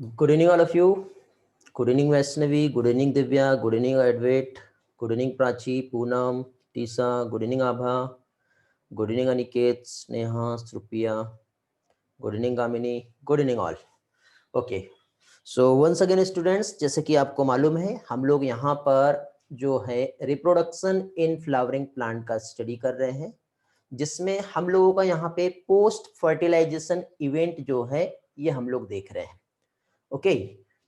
Good evening, all of you. Good evening, Vaishnavi. Good evening, Divya. Good evening, Advait. Good evening, Prachi, Poonam, Tisa. Good evening, Abha. Good evening, Aniket, Sneha, Srupia. Good evening, Gamini. Good evening, all. Okay. So once again, students, जैसे कि आपको मालूम है, हम लोग यहाँ पर जो है रिप्रोडक्शन इन फ्लावरिंग प्लांट का स्टडी कर रहे हैं, जिसमें हम लोगों का यहाँ पे पोस्ट फर्टिलाइजेशन इवेंट जो है ये हम लोग देख रहे हैं. ओके.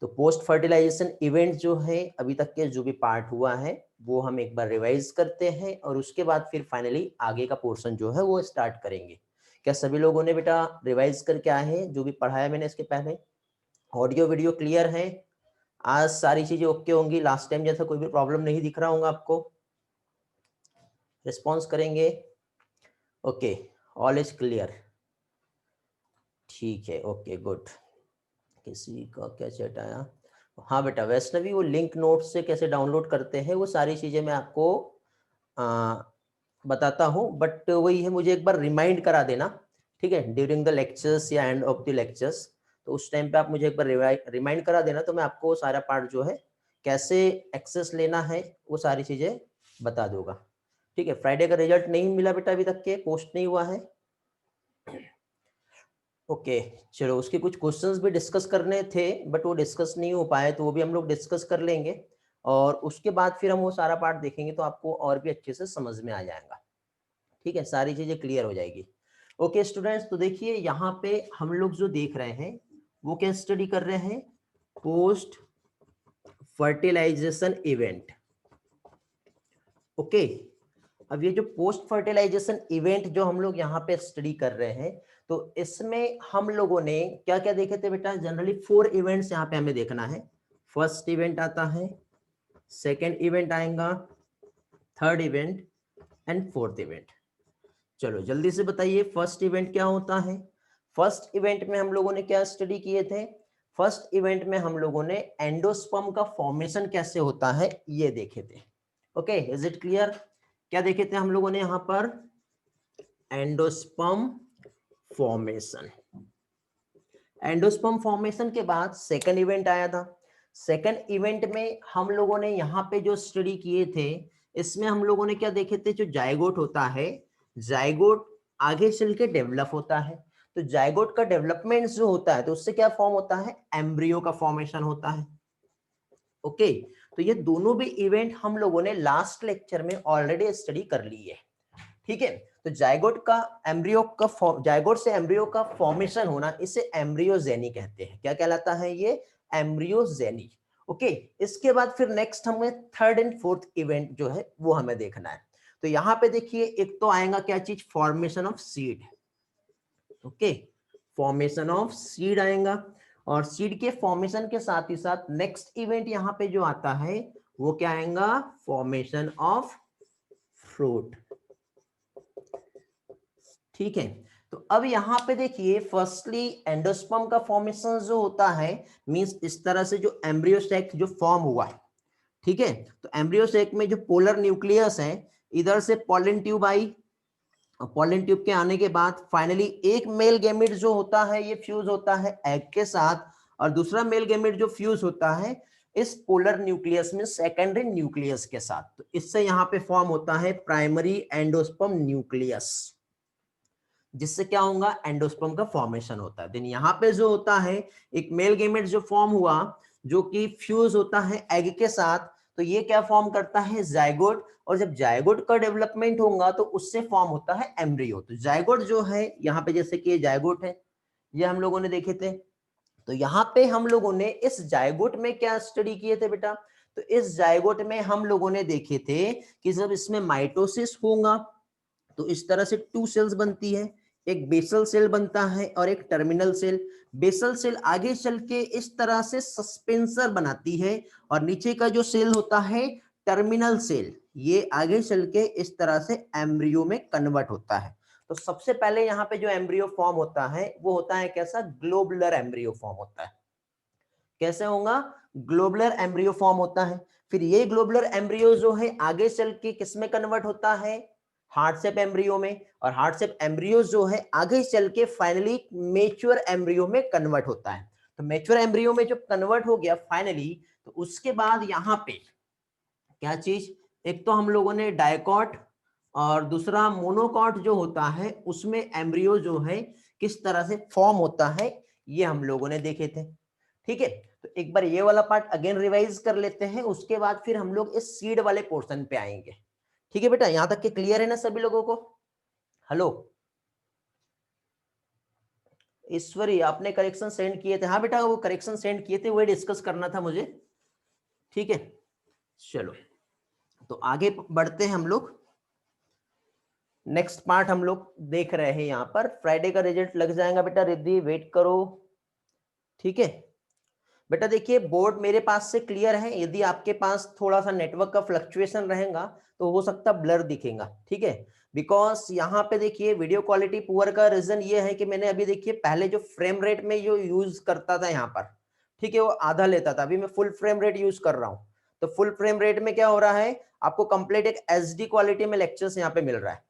तो पोस्ट फर्टिलाइजेशन इवेंट जो है अभी तक के जो भी पार्ट हुआ है वो हम एक बार रिवाइज करते हैं और उसके बाद फिर फाइनली आगे का पोर्शन जो है वो स्टार्ट करेंगे. क्या सभी लोगों ने बेटा रिवाइज करके आए हैं जो भी पढ़ाया मैंने इसके पहले? ऑडियो वीडियो क्लियर है? आज सारी चीजें ओके होंगी? लास्ट टाइम जैसा कोई भी प्रॉब्लम नहीं दिख रहा होगा आपको? रिस्पॉन्स करेंगे? Okay, all is clear. ठीक है, ओके गुड. किसी का क्या चैट आया? हाँ बेटा वैष्णवी, वो लिंक नोट से कैसे डाउनलोड करते हैं वो सारी चीजें मैं आपको बताता हूँ, बट वही है, मुझे एक बार रिमाइंड करा देना, ठीक है, ड्यूरिंग द लेक्चर्स या एंड ऑफ द लेक्चर्स. तो उस टाइम पे आप मुझे एक बार रिमाइंड करा देना, तो मैं आपको सारा पार्ट जो है कैसे एक्सेस लेना है वो सारी चीजें बता दूंगा. ठीक है. फ्राइडे का रिजल्ट नहीं मिला बेटा अभी तक के, पोस्ट नहीं हुआ है. ओके चलो, उसके कुछ क्वेश्चंस भी डिस्कस करने थे बट वो डिस्कस नहीं हो पाए, तो वो भी हम लोग डिस्कस कर लेंगे और उसके बाद फिर हम वो सारा पार्ट देखेंगे तो आपको और भी अच्छे से समझ में आ जाएगा. ठीक है, सारी चीजें क्लियर हो जाएगी. ओके स्टूडेंट्स, तो देखिए यहाँ पे हम लोग जो देख रहे हैं वो क्या स्टडी कर रहे हैं? Post fertilization event. ओके. अब ये जो पोस्ट फर्टिलाइजेशन इवेंट जो हम लोग यहाँ पे स्टडी कर रहे हैं, तो इसमें हम लोगों ने क्या क्या देखे थे बेटा? जनरली 4 इवेंट्स यहाँ पे हमें देखना है. फर्स्ट इवेंट आता है, सेकेंड इवेंट आएगा, third event and fourth event. चलो जल्दी से बताइए फर्स्ट इवेंट क्या होता है? फर्स्ट इवेंट में हम लोगों ने क्या स्टडी किए थे? फर्स्ट इवेंट में हम लोगों ने एंडोस्पर्म का फॉर्मेशन कैसे होता है ये देखे थे. Okay, is it clear? क्या देखे थे हम लोगों ने यहाँ पर? Endosperm formation. एंडोस्पर्म फॉर्मेशन के बाद सेकंड इवेंट आया था. सेकंड इवेंट में हम लोगों ने यहाँ पे जो स्टडी किए थे, इसमें हम लोगों ने क्या देखे थे? जो जाइगोट होता है, जाइगोट आगे चल के डेवलप होता है. तो जाइगोट का डेवलपमेंट जो होता है तो उससे क्या फॉर्म होता है? एम्ब्रियो का फॉर्मेशन होता है. ओके. तो ये दोनों भी इवेंट हम लोगों ने लास्ट लेक्चर में ऑलरेडी स्टडी कर ली है. ठीक है. तो जाइगोट का एम्ब्रियो का जाइगोट से एम्ब्रियो का फॉर्मेशन होना, इसे एम्ब्रियोजेनी कहते हैं. क्या कहलाता है ये? एम्ब्रियोजेनी. ओके. इसके बाद फिर नेक्स्ट हमें थर्ड एंड फोर्थ इवेंट जो है वो हमें देखना है. तो यहां पे देखिए, एक तो आएगा क्या चीज? Formation of seed. Okay, formation of seed आएगा और सीड के फॉर्मेशन के साथ ही साथ नेक्स्ट इवेंट यहां पे जो आता है वो क्या आएगा? Formation of fruit. ठीक है. तो अब यहां पे देखिए, फर्स्टली एंडोस्पर्म का फॉर्मेशन जो होता है, मींस इस तरह से जो एम्ब्रियो सैक जो फॉर्म हुआ है, ठीक है, तो एम्ब्रियो सैक में जो पोलर न्यूक्लियस है, इधर से पॉलन ट्यूब आई, पॉलन ट्यूब के आने के बाद फाइनली एक मेल गैमेट जो होता है ये फ्यूज होता है एग के साथ, और दूसरा मेल गैमेट जो फ्यूज होता है इस पोलर न्यूक्लियस में सेकेंडरी न्यूक्लियस के साथ. तो इससे यहां पे फॉर्म होता है प्राइमरी एंडोस्पर्म न्यूक्लियस, जिससे क्या होगा? एंडोस्पर्म का फॉर्मेशन होता है. देन यहाँ पे जो होता है एक मेल गैमेट जो फॉर्म हुआ, जो कि फ्यूज होता है एग के साथ, तो ये क्या फॉर्म करता है? जाइगोट. और जब जाइगोट का डेवलपमेंट होगा तो उससे फॉर्म होता है एम्ब्रियो. तो जाइगोट जो है यहाँ पे, जैसे कि ये जाइगोट है, ये हम लोगों ने देखे थे. तो यहाँ पे हम लोगों ने इस जाइगोट में क्या स्टडी किए थे बेटा? तो इस जाइगोट में हम लोगों ने देखे थे कि जब इसमें माइटोसिस होगा तो इस तरह से 2 सेल्स बनती है, एक बेसल सेल बनता है और एक टर्मिनल सेल. बेसल सेल आगे चल के इस तरह से सस्पेंसर बनाती है और नीचे का जो सेल होता है टर्मिनल सेल, ये आगे चल के इस तरह से एम्ब्रियो में कन्वर्ट होता है. तो सबसे पहले यहाँ पे जो एम्ब्रियो फॉर्म होता है वो होता है कैसा? ग्लोबुलर एम्ब्रियो फॉर्म होता है. कैसे होगा? ग्लोबुलर एम्ब्रियो फॉर्म होता है. फिर ये ग्लोबुलर एम्ब्रियो जो है आगे चल के किस में कन्वर्ट होता है? हार्ट शेप एम्ब्रियो में. और हार्ट शेप एम्ब्रियो जो है आगे चल के फाइनली मेच्योर एम्ब्रियो में कन्वर्ट होता है. तो मैच्योर एम्ब्रियो में जब कन्वर्ट हो गया फाइनली, तो उसके बाद यहाँ पे क्या चीज, एक तो हम लोगों ने डायकॉट और दूसरा मोनोकॉट जो होता है उसमें एम्ब्रियो जो है किस तरह से फॉर्म होता है ये हम लोगों ने देखे थे। ठीक है, तो एक बार ये वाला पार्ट अगेन रिवाइज कर लेते हैं, उसके बाद फिर हम लोग इस सीड वाले पोर्शन पे आएंगे। ठीक है बेटा, यहां तक के क्लियर है ना सभी लोगों को? हेलो ईश्वरी, आपने करेक्शन सेंड किए थे? हाँ बेटा, वो करेक्शन सेंड किए थे, वही डिस्कस करना था मुझे। ठीक है, चलो तो आगे बढ़ते हैं हम लोग। नेक्स्ट पार्ट हम लोग देख रहे हैं यहाँ पर, फ्राइडे का रिजल्ट लग जाएगा बेटा, रिद्धि वेट करो। ठीक है बेटा, देखिए बोर्ड मेरे पास से क्लियर है, यदि आपके पास थोड़ा सा नेटवर्क का फ्लक्चुएशन रहेगा तो हो सकता ब्लर दिखेगा। ठीक है, बिकॉज यहाँ पे देखिए वीडियो क्वालिटी पुअर का रीजन ये है कि मैंने अभी देखिए पहले जो फ्रेम रेट में जो यूज करता था यहाँ पर, ठीक है, वो आधा लेता था, अभी मैं फुल फ्रेम रेट यूज कर रहा हूँ। तो फुल फ्रेम रेट में क्या हो रहा है, आपको कंप्लीट एक एचडी क्वालिटी में लेक्चर्स यहाँ पे मिल रहा है।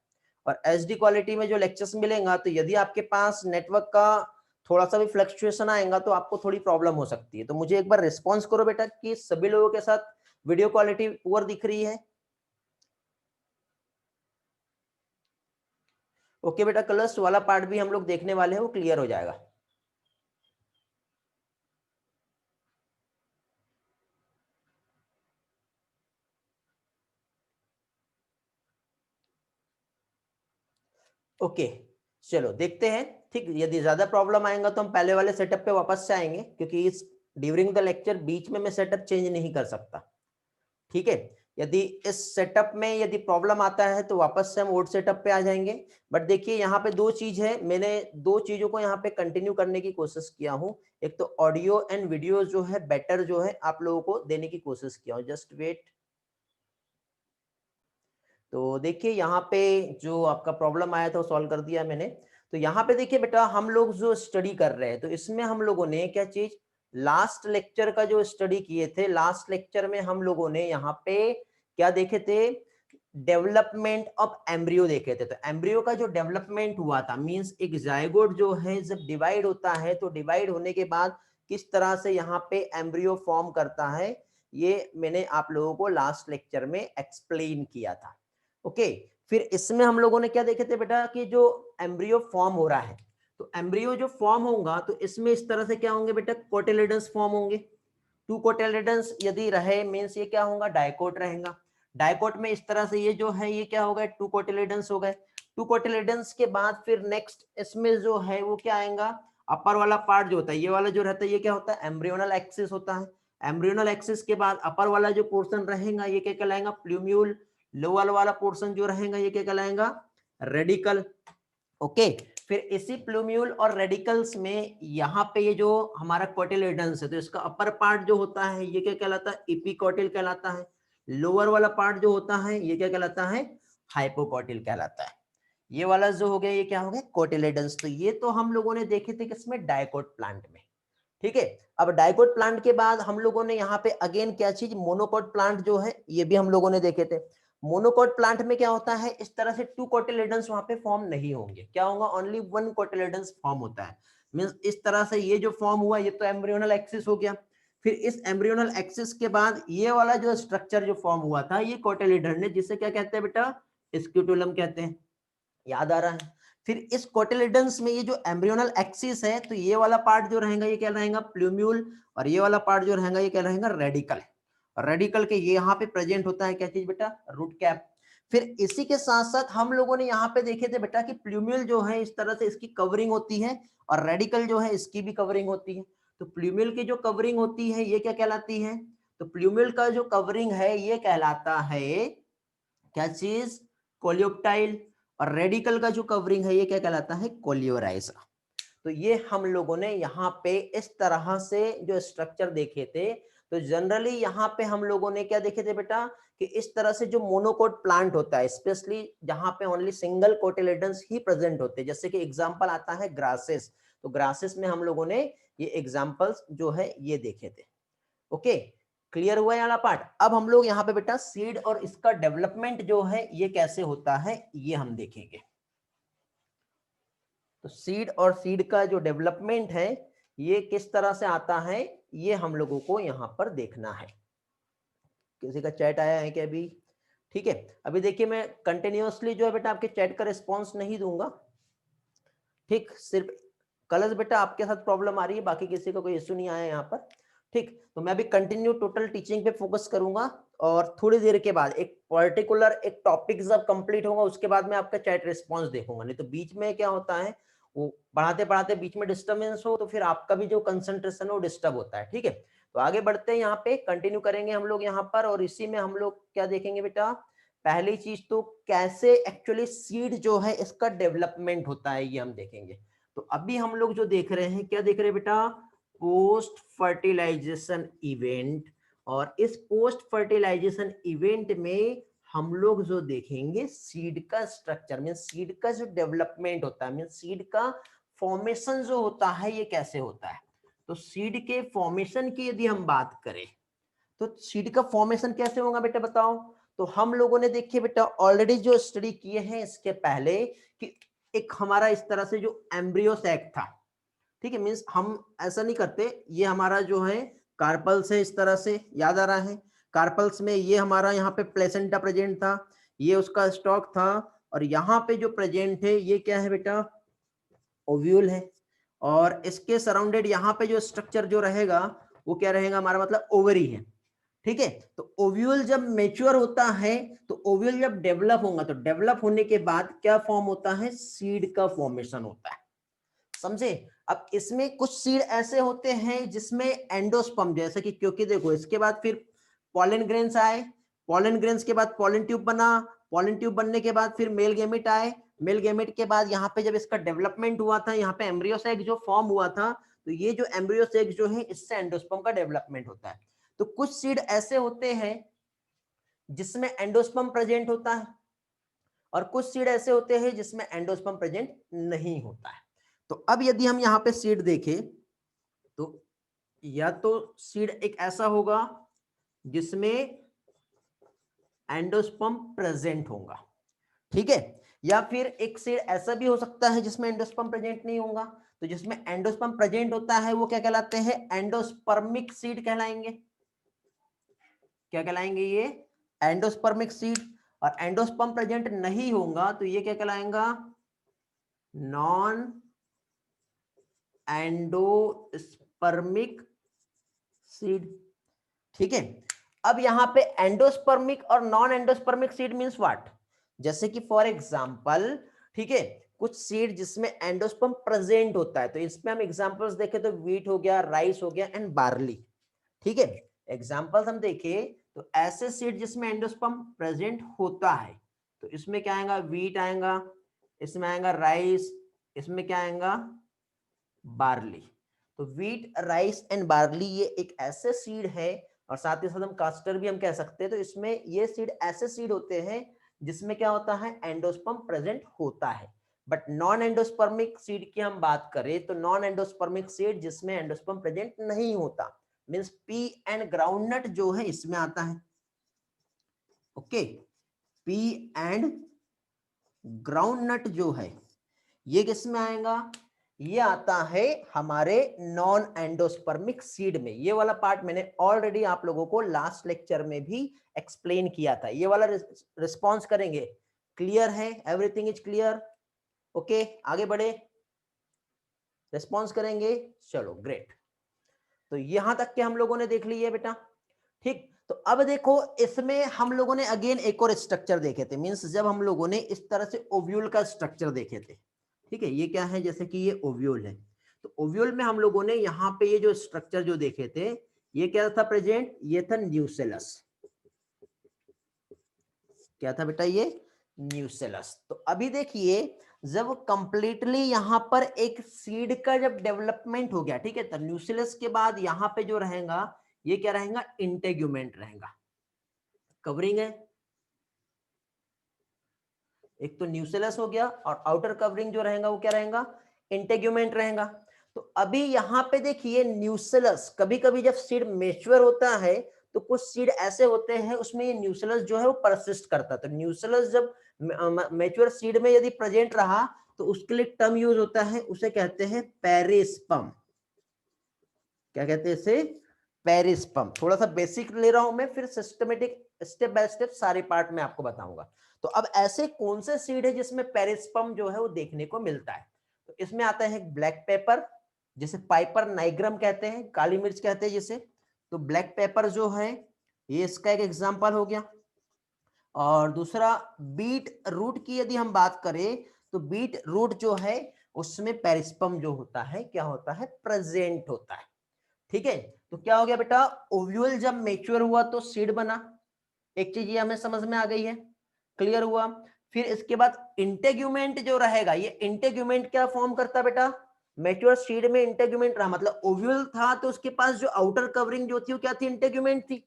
और एचडी क्वालिटी में जो लेक्चर्स मिलेगा, तो यदि आपके पास नेटवर्क का थोड़ा सा भी फ्लक्चुएशन आएगा तो आपको थोड़ी प्रॉब्लम हो सकती है। तो मुझे एक बार रिस्पॉन्स करो बेटा कि सभी लोगों के साथ वीडियो क्वालिटी पुअर दिख रही है। ओके बेटा, कलर्स वाला पार्ट भी हम लोग देखने वाले हैं, वो क्लियर हो जाएगा। ओके चलो देखते हैं। ठीक, यदि ज्यादा प्रॉब्लम आएगा तो हम पहले वाले सेटअप पे वापस से आएंगे, क्योंकि इस ड्यूरिंग द लेक्चर बीच में मैं सेटअप चेंज नहीं कर सकता। ठीक है, यदि इस सेटअप में यदि प्रॉब्लम आता है तो वापस से हम ओल्ड सेटअप पे आ जाएंगे। बट देखिए यहाँ पे दो चीज है, मैंने दो चीजों को यहाँ पे कंटिन्यू करने की कोशिश किया हूँ। एक तो ऑडियो एंड वीडियो जो है बेटर जो है आप लोगों को देने की कोशिश किया हूँ। Just wait. तो देखिए यहाँ पे जो आपका प्रॉब्लम आया था वो सॉल्व कर दिया मैंने। तो यहाँ पे देखिए बेटा, हम लोग जो स्टडी कर रहे हैं तो इसमें हम लोगों ने क्या चीज, लास्ट लेक्चर का जो स्टडी किए थे, लास्ट लेक्चर में हम लोगों ने यहाँ पे क्या देखे थे, डेवलपमेंट ऑफ एम्ब्रियो देखे थे। तो एम्ब्रियो का जो डेवलपमेंट हुआ था, मींस एक जायगोट जो है जब डिवाइड होता है तो डिवाइड होने के बाद किस तरह से यहाँ पे एम्ब्रियो फॉर्म करता है, ये मैंने आप लोगों को लास्ट लेक्चर में एक्सप्लेन किया था। ओके, फिर इसमें हम लोगों ने क्या देखे थे बेटा कि जो एम्ब्रियो फॉर्म हो रहा है, तो एम्ब्रियो जो फॉर्म होगा तो इसमें इस तरह से क्या होंगे बेटा, कोटिलेडन्स फॉर्म होंगे। टू कोटिलेडन्स यदि रहे मींस ये क्या होगा, डायकोट रहेगा। डायकोट में इस तरह से ये जो है ये क्या हो गए, टू कोटिलेडन्स हो गए। टू कोटिलेडन्स के बाद फिर नेक्स्ट इसमें जो है वो क्या आएगा, अपर वाला पार्ट जो होता है, ये वाला जो रहता है ये क्या होता है, एम्ब्रियोनल एक्सिस होता है। एम्ब्रियोनल एक्सिस के बाद अपर वाला जो पोर्शन रहेगा ये क्या कहलाएगा, प्लूम्यूल। लोअर वाला पोर्शन जो रहेगा ये क्या कहलाएगा, रेडिकल। ओके, फिर इसी प्लूम्यूल और रेडिकल्स में यहाँ पे ये जो हमारा कोटिलेडन्स है, तो इसका अपर पार्ट जो होता है ये क्या कहलाता है, एपिकोटिल कहलाता है। लोअर वाला पार्ट जो होता है ये क्या कहलाता है, हाइपोकोटिल कहलाता है। ये वाला जो हो गया ये क्या हो गया, कोटिलेडन्स। तो ये तो हम लोगों ने देखे थे किसमें, डायकोट प्लांट में। ठीक है, अब डायकोट प्लांट के बाद हम लोगों ने यहाँ पे अगेन क्या चीज, मोनोकोट प्लांट जो है ये भी हम लोगों ने देखे थे। मोनोकोट प्लांट में क्या होता है, इस तरह से टू कोटिलेडन्स वहां पे फॉर्म नहीं होंगे, क्या होगा, ओनली वन कोटिलेडन्स फॉर्म होता है। मींस इस तरह से ये जो फॉर्म हुआ ये तो एम्ब्रियोनल एक्सिस हो गया। फिर इस एम्ब्रियोनल एक्सिस के बाद ये वाला जो स्ट्रक्चर जो फॉर्म हुआ था ये कोटिलेडन है, जिसे क्या कहते हैं बेटा, स्क्यूटुलम कहते हैं। याद आ रहा है? फिर इस कोटिलेडन्स में ये जो एम्ब्रियोनल एक्सिस है, तो ये वाला पार्ट जो रहेगा ये क्या रहेगा, प्लूम्यूल। और ये वाला पार्ट जो रहेगा ये क्या रहेगा, रेडिकल। रेडिकल के ये यहाँ पे प्रेजेंट होता है क्या चीज बेटा, रूट कैप। फिर इसी के साथ साथ हम लोगों ने यहाँ पे देखे थे बेटा कि प्लूम्यूल जो है इस तरह से इसकी कवरिंग होती है, और रेडिकल जो है इसकी भी कवरिंग होती है। तो प्लूम्यूल की जो कवरिंग होती है ये क्या कहलाती है, तो प्लूम्यूल का जो कवरिंग है ये कहलाता है क्या चीज, कोलियोप्टाइल। और रेडिकल का जो कवरिंग है ये क्या कहलाता है, कोलियोराइजा। तो ये हम लोगों ने यहाँ पे इस तरह से जो स्ट्रक्चर देखे थे। तो जनरली यहाँ पे हम लोगों ने क्या देखे थे बेटा कि इस तरह से जो मोनोकोट प्लांट होता है, स्पेशली जहाँ पे ओनली सिंगल कोटिलेडन्स ही प्रेजेंट होते हैं, जैसे कि एग्जांपल आता है ग्रासेस। तो ग्रासेस में हम लोगों ने ये एग्जांपल्स जो है ये देखे थे। ओके, क्लियर हुआ वाला पार्ट। अब हम लोग यहाँ पे बेटा सीड और इसका डेवलपमेंट जो है ये कैसे होता है ये हम देखेंगे। तो सीड और सीड का जो डेवलपमेंट है ये किस तरह से आता है ये हम लोगों को यहाँ पर देखना है। किसी का चैट आया है क्या अभी? ठीक है, अभी देखिए मैं कंटिन्यूअसली जो है बेटा आपके चैट का रिस्पॉन्स नहीं दूंगा, ठीक, सिर्फ कलर्स बेटा आपके साथ प्रॉब्लम आ रही है, बाकी किसी का कोई इश्यू नहीं आया यहाँ पर। ठीक, तो मैं अभी कंटिन्यू टोटल टीचिंग पे फोकस करूंगा और थोड़ी देर के बाद एक पर्टिकुलर एक टॉपिक जब कंप्लीट होगा उसके बाद मैं आपका चैट रिस्पॉन्स देखूंगा। नहीं तो बीच में क्या होता है, वो पढ़ाते पढ़ाते बीच में डिस्टर्बेंस हो तो फिर आपका भी जो कंसंट्रेशन है वो डिस्टर्ब होता है। ठीक है, तो आगे बढ़ते हैं, यहाँ पे कंटिन्यू करेंगे हम लोग यहाँ पर, और इसी में हम लोग क्या देखेंगे बेटा, पहली चीज तो कैसे एक्चुअली सीड जो है इसका डेवलपमेंट होता है ये हम देखेंगे। तो अभी हम लोग जो देख रहे हैं, क्या देख रहे हैं बेटा, पोस्ट फर्टिलाइजेशन इवेंट। और इस पोस्ट फर्टिलाइजेशन इवेंट में हम लोग जो देखेंगे सीड का स्ट्रक्चर, मीन सीड का जो डेवलपमेंट होता है, मीन सीड का फॉर्मेशन जो होता है ये कैसे होता है। तो सीड के फॉर्मेशन की यदि हम बात करें तो सीड का फॉर्मेशन कैसे होगा बेटा बताओ। तो हम लोगों ने देखिए बेटा ऑलरेडी जो स्टडी किए हैं इसके पहले कि एक हमारा इस तरह से जो एम्ब्रियो सैक था, ठीक है, मीन्स हम ऐसा नहीं करते, ये हमारा जो है कार्पल्स है, इस तरह से याद आ रहा है, कार्पल्स में ये हमारा यहाँ पे प्लेसेंटा प्रेजेंट था, ये उसका स्टॉक था, और यहाँ पे जो प्रेजेंट है ये क्या है बेटा, ओव्यूल है, और इसके सराउंडेड यहाँ पे जो स्ट्रक्चर जो रहेगा वो क्या रहेगा, हमारा मतलब ओवरी है। ठीक है, तो ओव्यूल जब मेच्योर होता है, तो ओव्यूल जब डेवलप होगा तो डेवलप होने के बाद क्या फॉर्म होता है, सीड का फॉर्मेशन होता है, समझे। अब इसमें कुछ सीड ऐसे होते हैं जिसमें एंडोस्पर्म, जैसे कि, क्योंकि देखो इसके बाद फिर पॉलन ग्रेन्स आए, पॉलन ग्रेन्स के बाद पॉलन ट्यूब बना, पॉलन ट्यूब बनने के बाद फिर मेल गेमेट आए, मेल गेमेट के बाद यहाँ पे जब इसका डेवलपमेंट हुआ था, यहाँ पे एम्ब्रियो सैक जो फॉर्म हुआ था, तो ये जो एम्ब्रियो सैक जो है इससे एंडोस्पर्म का डेवलपमेंट होता है। तो कुछ सीड ऐसे होते हैं जिसमें एंडोस्पर्म प्रेजेंट होता है, और कुछ सीड ऐसे होते हैं जिसमें एंडोस्पर्म प्रेजेंट नहीं होता है। तो अब यदि हम यहाँ पे सीड देखें तो या तो सीड एक ऐसा होगा जिसमें एंडोस्पर्म प्रेजेंट होगा, ठीक है, या फिर एक सीड ऐसा भी हो सकता है जिसमें एंडोस्पर्म प्रेजेंट नहीं होगा। तो जिसमें एंडोस्पर्म प्रेजेंट होता है वो क्या कहलाते हैं, एंडोस्पर्मिक सीड कहलाएंगे। क्या कहलाएंगे ये, एंडोस्पर्मिक सीड। और एंडोस्पर्म प्रेजेंट नहीं होगा तो ये क्या कहलाएगा, नॉन एंडोस्पर्मिक सीड। ठीक है, अब यहां पे एंडोस्पर्मिक और non endospermic seed means what, जैसे कि फॉर एग्जांपल, ठीक है, कुछ सीड जिसमें एंडोस्पर्म प्रेजेंट होता है, तो इसमें हम एग्जांपल्स देखें तो व्हीट हो गया, राइस हो गया एंड बार्ली। ठीक है, एग्जांपल्स हम देखें तो ऐसे सीड जिसमें एंडोस्पर्म प्रेजेंट होता है, तो इसमें क्या आएगा, व्हीट आएगा, इसमें आएगा राइस, इसमें क्या आएगा, बार्ली। तो व्हीट, राइस एंड बार्ली ये एक ऐसे सीड है, और साथ ही साथ हम कास्टर भी हम कह सकते हैं। तो इसमें ये सीड ऐसे सीड होते हैं जिसमें क्या होता है, एंडोस्पर्म प्रेजेंट होता है। बट नॉन एंडोस्पर्मिक सीड की हम बात करें तो नॉन एंडोस्पर्मिक सीड जिसमें एंडोस्पर्म प्रेजेंट नहीं होता, मींस पी एंड ग्राउंडनट जो है इसमें आता है। ओके, पी एंड ग्राउंडनट जो है ये किसमें आएगा, ये आता है हमारे नॉन एंडोस्पर्मिक सीड में। ये वाला पार्ट मैंने ऑलरेडी आप लोगों को लास्ट लेक्चर में भी एक्सप्लेन किया था। ये वाला रिस्पॉन्स करेंगे, क्लियर है, एवरीथिंग इज क्लियर, ओके, आगे बढ़े, रिस्पॉन्स करेंगे, चलो ग्रेट। तो यहां तक के हम लोगों ने देख लिया बेटा, ठीक। तो अब देखो इसमें हम लोगों ने अगेन एक और स्ट्रक्चर देखे थे, मींस जब हम लोगों ने इस तरह से ओव्यूल का स्ट्रक्चर देखे थे, ठीक है, ये क्या है, जैसे कि ये ओव्यूल है, तो ओव्यूल में हम लोगों ने यहाँ पे ये जो स्ट्रक्चर जो देखे थे, ये क्या था प्रेजेंट, ये था न्यूसेलस। क्या था बेटा, ये न्यूसेलस। तो अभी देखिए जब कंप्लीटली यहाँ पर एक सीड का जब डेवलपमेंट हो गया, ठीक है, तो न्यूसेलस के बाद यहाँ पे जो रहेगा ये क्या रहेगा, इंटेग्यूमेंट रहेगा, कवरिंग है, एक तो न्यूसेलस हो गया, और आउटर कवरिंग जो रहेगा वो क्या रहेगा, इंटेग्यूमेंट रहेगा। तो अभी यहाँ पे देखिए न्यूसेलस, कभी कभी जब सीड मेच्योर होता है तो कुछ सीड ऐसे होते हैं उसमें ये न्यूसेलस जो है वो परसिस्ट करता है। तो न्यूसेलस जब मेच्योर सीड में यदि प्रेजेंट रहा तो उसके लिए टर्म यूज होता है, उसे कहते हैं पेरिस्पर्म। क्या कहते हैं इसे, पेरिस्पर्म। थोड़ा सा बेसिक ले रहा हूं मैं, फिर सिस्टमेटिक स्टेप बाय स्टेप सारे पार्ट में आपको बताऊंगा। तो अब ऐसे कौन से सीड है जिसमें पेरिस्पर्म जो है वो देखने को मिलता है? तो इसमें आता है ब्लैक पेपर, जिसे पाइपर नाइग्रम कहते हैं, काली मिर्च कहते हैं जिसे। तो ब्लैक पेपर जो है ये इसका एक एग्जाम्पल हो गया। और दूसरा बीट रूट की यदि हम बात करें तो बीट रूट जो है उसमें पेरिस्पर्म जो होता है क्या होता है, प्रेजेंट होता है। ठीक है, तो क्या हो गया बेटा, ओव्यूल जब मेच्योर हुआ तो सीड बना, एक चीज ये हमें समझ में आ गई है, क्लियर हुआ। फिर इसके बाद इंटेग्यूमेंट जो रहेगा, ये इंटेग्यूमेंट क्या फॉर्म करता है बेटा, मेच्योर सीड में इंटेग्यूमेंट रहा, मतलब ओव्यूल था तो उसके पास जो आउटर कवरिंग जो थी वो क्या थी, इंटेग्यूमेंट थी।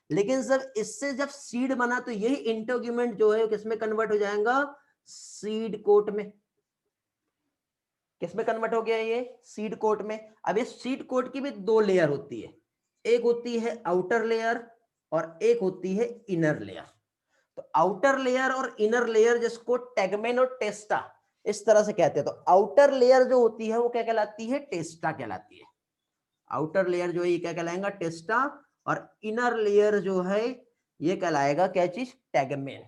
लेकिन जब इससे जब सीड बना तो यही इंटेग्यूमेंट जो है किसमें कन्वर्ट हो जाएगा, सीड कोट में। किसमें कन्वर्ट हो गया ये, सीड कोट में। अब ये सीड कोट की भी दो लेयर होती है, एक होती है आउटर लेयर और एक होती है इनर लेयर। तो आउटर लेयर और इनर लेयर जिसको टेगमेन और टेस्टा इस तरह से कहते हैं। तो आउटर लेयर जो होती है वो क्या कहलाती है, टेस्टा कहलाती है। आउटर लेयर जो है ये क्या कहलाएगा, टेस्टा, और इनर लेयर जो है ये कहलाएगा क्या चीज, टेगमेन।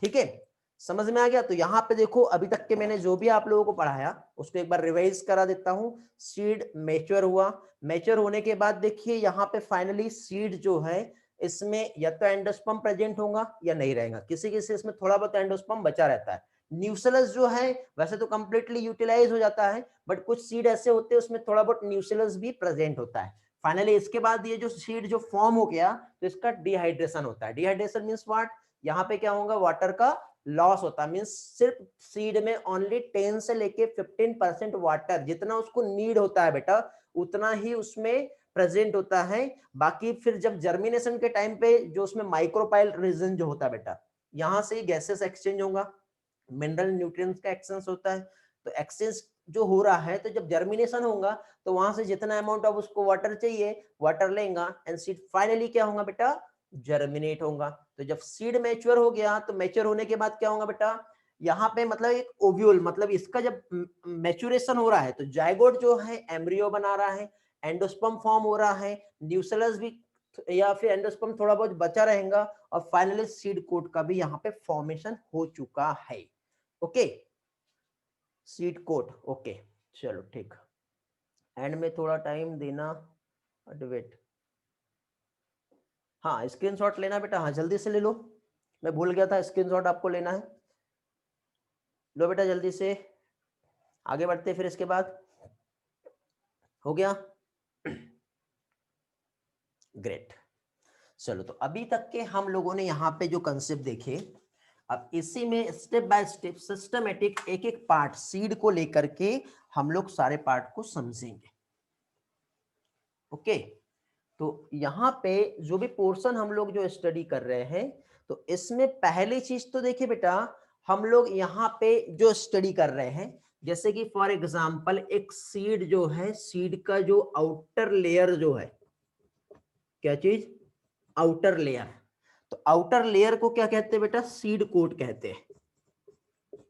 ठीक है, समझ में आ गया। तो यहाँ पे देखो अभी तक के मैंने जो भी आप लोगों को पढ़ाया उसको एक बार रिवाइज करा देता हूँ। सीड मैच्योर हुआ, मैच्योर होने के बाद देखिए यहाँ पे फाइनली सीड जो है इसमें या तो एंडोस्पर्म प्रेजेंट होगा या नहीं रहेगा, किसी किसी इसमें थोड़ा बहुत एंडोस्पर्म बचा रहता है। न्यूक्लियस जो है वैसे तो कंप्लीटली यूटिलाइज हो जाता है, बट कुछ सीड ऐसे होते हैं उसमें थोड़ा बहुत न्यूक्लियस भी प्रेजेंट होता है। फाइनली इसके बाद ये जो सीड जो फॉर्म हो गया तो इसका डिहाइड्रेशन होता है। डिहाइड्रेशन मींस व्हाट, यहाँ पे क्या होगा, वाटर का लॉस होता है। मींस सिर्फ सीड में ओनली 10 से लेके 15% वाटर जितना उसको नीड होता है बेटा उतना ही उसमें प्रेजेंट होता है। बाकी फिर जब जर्मिनेशन के टाइम पे जो उसमें माइक्रोपाइल रीजन जो होता है बेटा, यहां से गैसेस एक्सचेंज होगा, मिनरल न्यूट्रिएंट्स का एक्सचेंज होता है। तो एक्सचेंज जो हो रहा है तो जब जर्मिनेशन होगा तो वहां से जितना अमाउंट ऑफ उसको वाटर चाहिए वाटर लेगा एंड सीड फाइनली क्या होगा बेटा, जर्मिनेट होगा। तो जब सीड मैच्योर हो गया तो मैच्योर होने के बाद क्या होगा बेटा, यहाँ पे मतलब एक ओव्यूल, मतलब इसका जब मैच्योरेशन हो रहा है तो जायगोट जो है एम्ब्रियो बना रहा है, एंडोस्पर्म फॉर्म हो रहा है, न्यूक्लियस भी या फिर एंडोस्पर्म थोड़ा बहुत बचा रहेगा, और फाइनली सीड कोट का भी यहाँ पे फॉर्मेशन हो चुका है। ओके, सीड कोट, ओके चलो ठीक। एंड में थोड़ा टाइम देना, वेट, हाँ स्क्रीनशॉट लेना बेटा, हाँ जल्दी से ले लो, मैं भूल गया था स्क्रीनशॉट आपको लेना है। लो बेटा जल्दी से, आगे बढ़ते फिर इसके बाद, हो गया, ग्रेट। चलो तो अभी तक के हम लोगों ने यहाँ पे जो कंसेप्ट देखे, अब इसी में स्टेप बाय स्टेप सिस्टमेटिक एक एक पार्ट सीड को लेकर के हम लोग सारे पार्ट को समझेंगे। ओके, तो यहाँ पे जो भी पोर्शन हम लोग जो स्टडी कर रहे हैं तो इसमें पहली चीज तो देखिए बेटा, हम लोग यहाँ पे जो स्टडी कर रहे हैं जैसे कि फॉर एग्जांपल एक सीड जो है, सीड का जो आउटर लेयर जो है, क्या चीज, आउटर लेयर। तो आउटर लेयर को क्या कहते हैं बेटा, सीड कोट कहते हैं।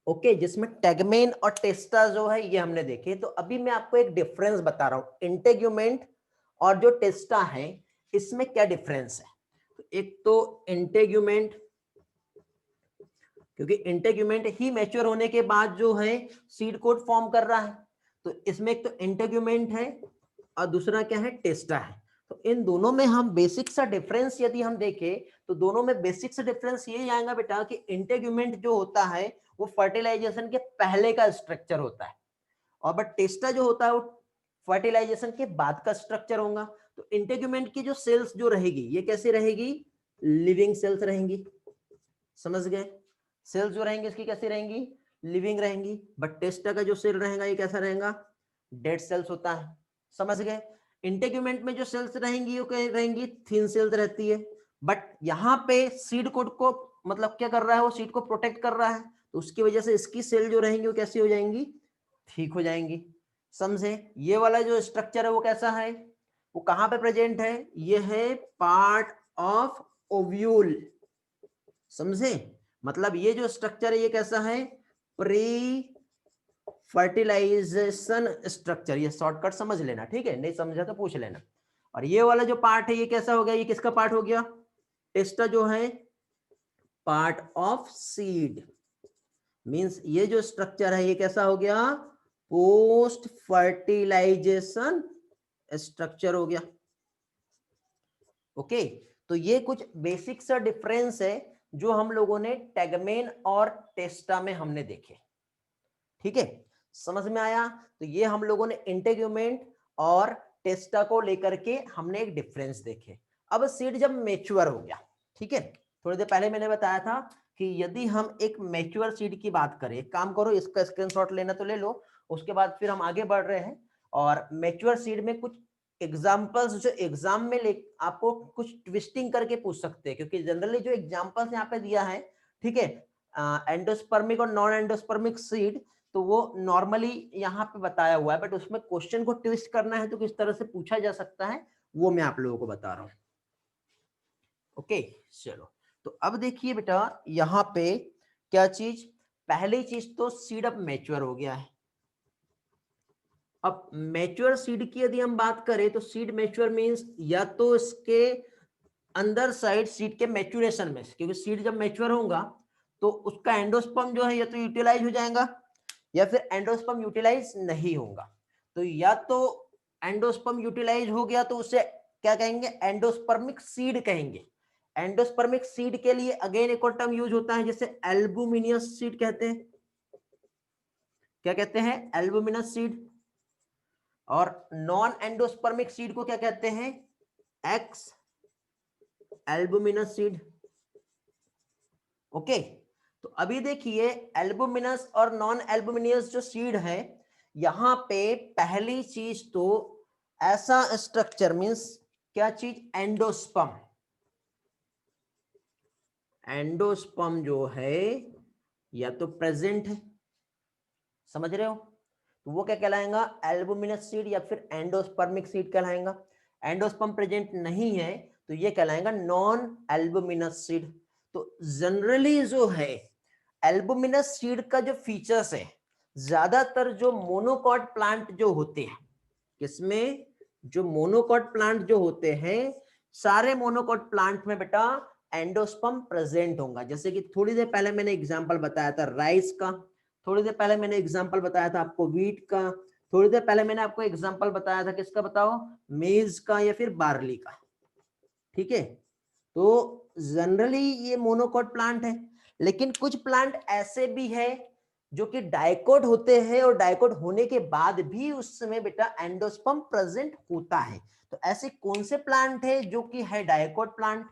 ओके, जिसमें टेगमेन और टेस्टा जो है ये हमने देखे। तो अभी मैं आपको एक डिफरेंस बता रहा हूं, इंटेग्यूमेंट और जो टेस्टा है इसमें क्या डिफरेंस है। तो एक तो इंटेग्यूमेंट, क्योंकि इंटेग्यूमेंट ही मैच्योर होने के बाद जो है सीड कोट फॉर्म कर रहा है, तो इसमें एक तो इंटेग्यूमेंट है और दूसरा क्या है, टेस्टा है। तो इन दोनों में हम बेसिक सा डिफरेंस यदि हम देखें तो दोनों में बेसिक सा डिफरेंस ये आएगा बेटा कि इंटेग्यूमेंट जो होता है वो फर्टिलाइजेशन के पहले का स्ट्रक्चर होता है, और बट टेस्टा जो होता है वो फर्टिलाइजेशन के बाद का स्ट्रक्चर होगा। तो इंटेग्यूमेंट की जो सेल्स जो रहेगी ये कैसे रहेगी, लिविंग सेल्स रहेंगी, समझ गए, सेल्स जो रहेंगी इसकी कैसी रहेंगी, लिविंग रहेंगी। बट टेस्टा का जो सेल रहेगा ये कैसा रहेगा, डेड सेल्स होता है, समझ गए। इंटेग्यूमेंट में जो सेल्स रहेंगी वो क्या रहेंगी, थिन सेल्स रहती है। बट यहाँ पे सीड कोट को मतलब क्या कर रहा है, वो सीड को प्रोटेक्ट कर रहा है, तो उसकी वजह से इसकी सेल जो रहेंगी वो कैसी हो जाएंगी, ठीक हो जाएंगी, समझे। ये वाला जो स्ट्रक्चर है वो कैसा है, वो कहां पे प्रेजेंट है, ये है पार्ट ऑफ ओव्यूल, समझे। मतलब ये जो स्ट्रक्चर है ये कैसा है, प्री फर्टिलाइजेशन स्ट्रक्चर, ये शॉर्टकट समझ लेना, ठीक है, नहीं समझा तो पूछ लेना। और ये वाला जो पार्ट है ये कैसा हो गया, ये किसका पार्ट हो गया, टेस्टा जो है पार्ट ऑफ सीड, मींस ये जो स्ट्रक्चर है ये कैसा हो गया, पोस्ट फर्टिलाइजेशन स्ट्रक्चर हो गया। ओके, तो ये कुछ बेसिक सा डिफरेंस है जो हम लोगों ने टैगमेन और टेस्टा में हमने देखे, ठीक है, समझ में आया। तो ये हम लोगों ने इंटेग्यूमेंट और टेस्टा को लेकर के हमने एक डिफरेंस देखे। अब सीड जब मैच्योर हो गया, ठीक है, थोड़ी देर पहले मैंने बताया था कि यदि हम एक मैच्योर सीड की बात करें, एक काम करो इसका स्क्रीनशॉट लेना तो ले लो, उसके बाद फिर हम आगे बढ़ रहे हैं। और मैच्योर सीड में कुछ एग्जाम्पल्स जो एग्जाम में ले आपको कुछ ट्विस्टिंग करके पूछ सकते हैं, क्योंकि जनरली जो एग्जाम्पल्स यहाँ पे दिया है, ठीक है, एंडोस्पर्मिक और नॉन एंडोस्पर्मिक सीड, तो वो नॉर्मली यहाँ पे बताया हुआ है, बट उसमें क्वेश्चन को ट्विस्ट करना है तो किस तरह से पूछा जा सकता है वो मैं आप लोगों को बता रहा हूँ। ओके, चलो, तो अब देखिए बेटा यहाँ पे क्या चीज, पहली चीज तो सीड अब मैच्योर हो गया है। अब मैच्योर सीड की यदि हम बात करें तो सीड मैच्योर मींस या तो इसके अंदर साइड सीड के मैच्योरेशन में, क्योंकि सीड जब मैच्योर होगा तो उसका एंडोस्पर्म जो है या तो यूटिलाइज हो जाएगा या फिर एंडोस्पर्म यूटिलाइज नहीं होगा। तो या तो एंडोस्पर्म यूटिलाइज हो गया तो उसे क्या कहेंगे, एंडोस्पर्मिक सीड कहेंगे। एंडोस्पर्मिक सीड के लिए अगेन एक और टर्म यूज होता है जिसे एल्बुमिनियस सीड कहते हैं। क्या कहते हैं, एल्बुमिनस सीड। और नॉन एंडोस्पर्मिक सीड को क्या कहते हैं, एक्स एल्बुमिनस सीड। ओके, तो अभी देखिए एल्बुमिनस और नॉन एल्बुमिनियस जो सीड है, यहां पे पहली चीज तो ऐसा स्ट्रक्चर मींस क्या चीज, एंडोस्पर्म। एंडोस्पर्म जो है या तो प्रेजेंट है, समझ रहे हो, तो वो क्या कहलाएगा, एल्बुमिनस सीड या फिर एंडोस्पर्मिक सीड कहलाएगा। एंडोस्पर्म प्रेजेंट नहीं है तो ये कहलाएगा नॉन एल्बुमिनस सीड। तो जनरली जो है एल्बुमिनस सीड का जो फीचर्स है, ज्यादातर जो मोनोकॉट प्लांट जो होते हैं, किसमें, जो मोनोकॉट प्लांट जो होते हैं, सारे मोनोकॉट प्लांट में बेटा एंडोस्पर्म प्रेजेंट होगा। जैसे कि थोड़ी देर पहले मैंने एग्जांपल बताया था राइस का, थोड़ी देर पहले मैंने एग्जांपल बताया था आपको व्हीट का, थोड़ी देर पहले मैंने आपको एग्जांपल बताया था किसका, बताओ, मेज का या फिर बार्ली का, ठीक है। तो जनरली ये मोनोकॉट प्लांट है, लेकिन कुछ प्लांट ऐसे भी है जो कि डाइकोट होते हैं और डाइकोट होने के बाद भी उस समय बेटा एंडोस्पर्म प्रेजेंट होता है। तो ऐसे कौन से प्लांट है जो कि है डाइकोट प्लांट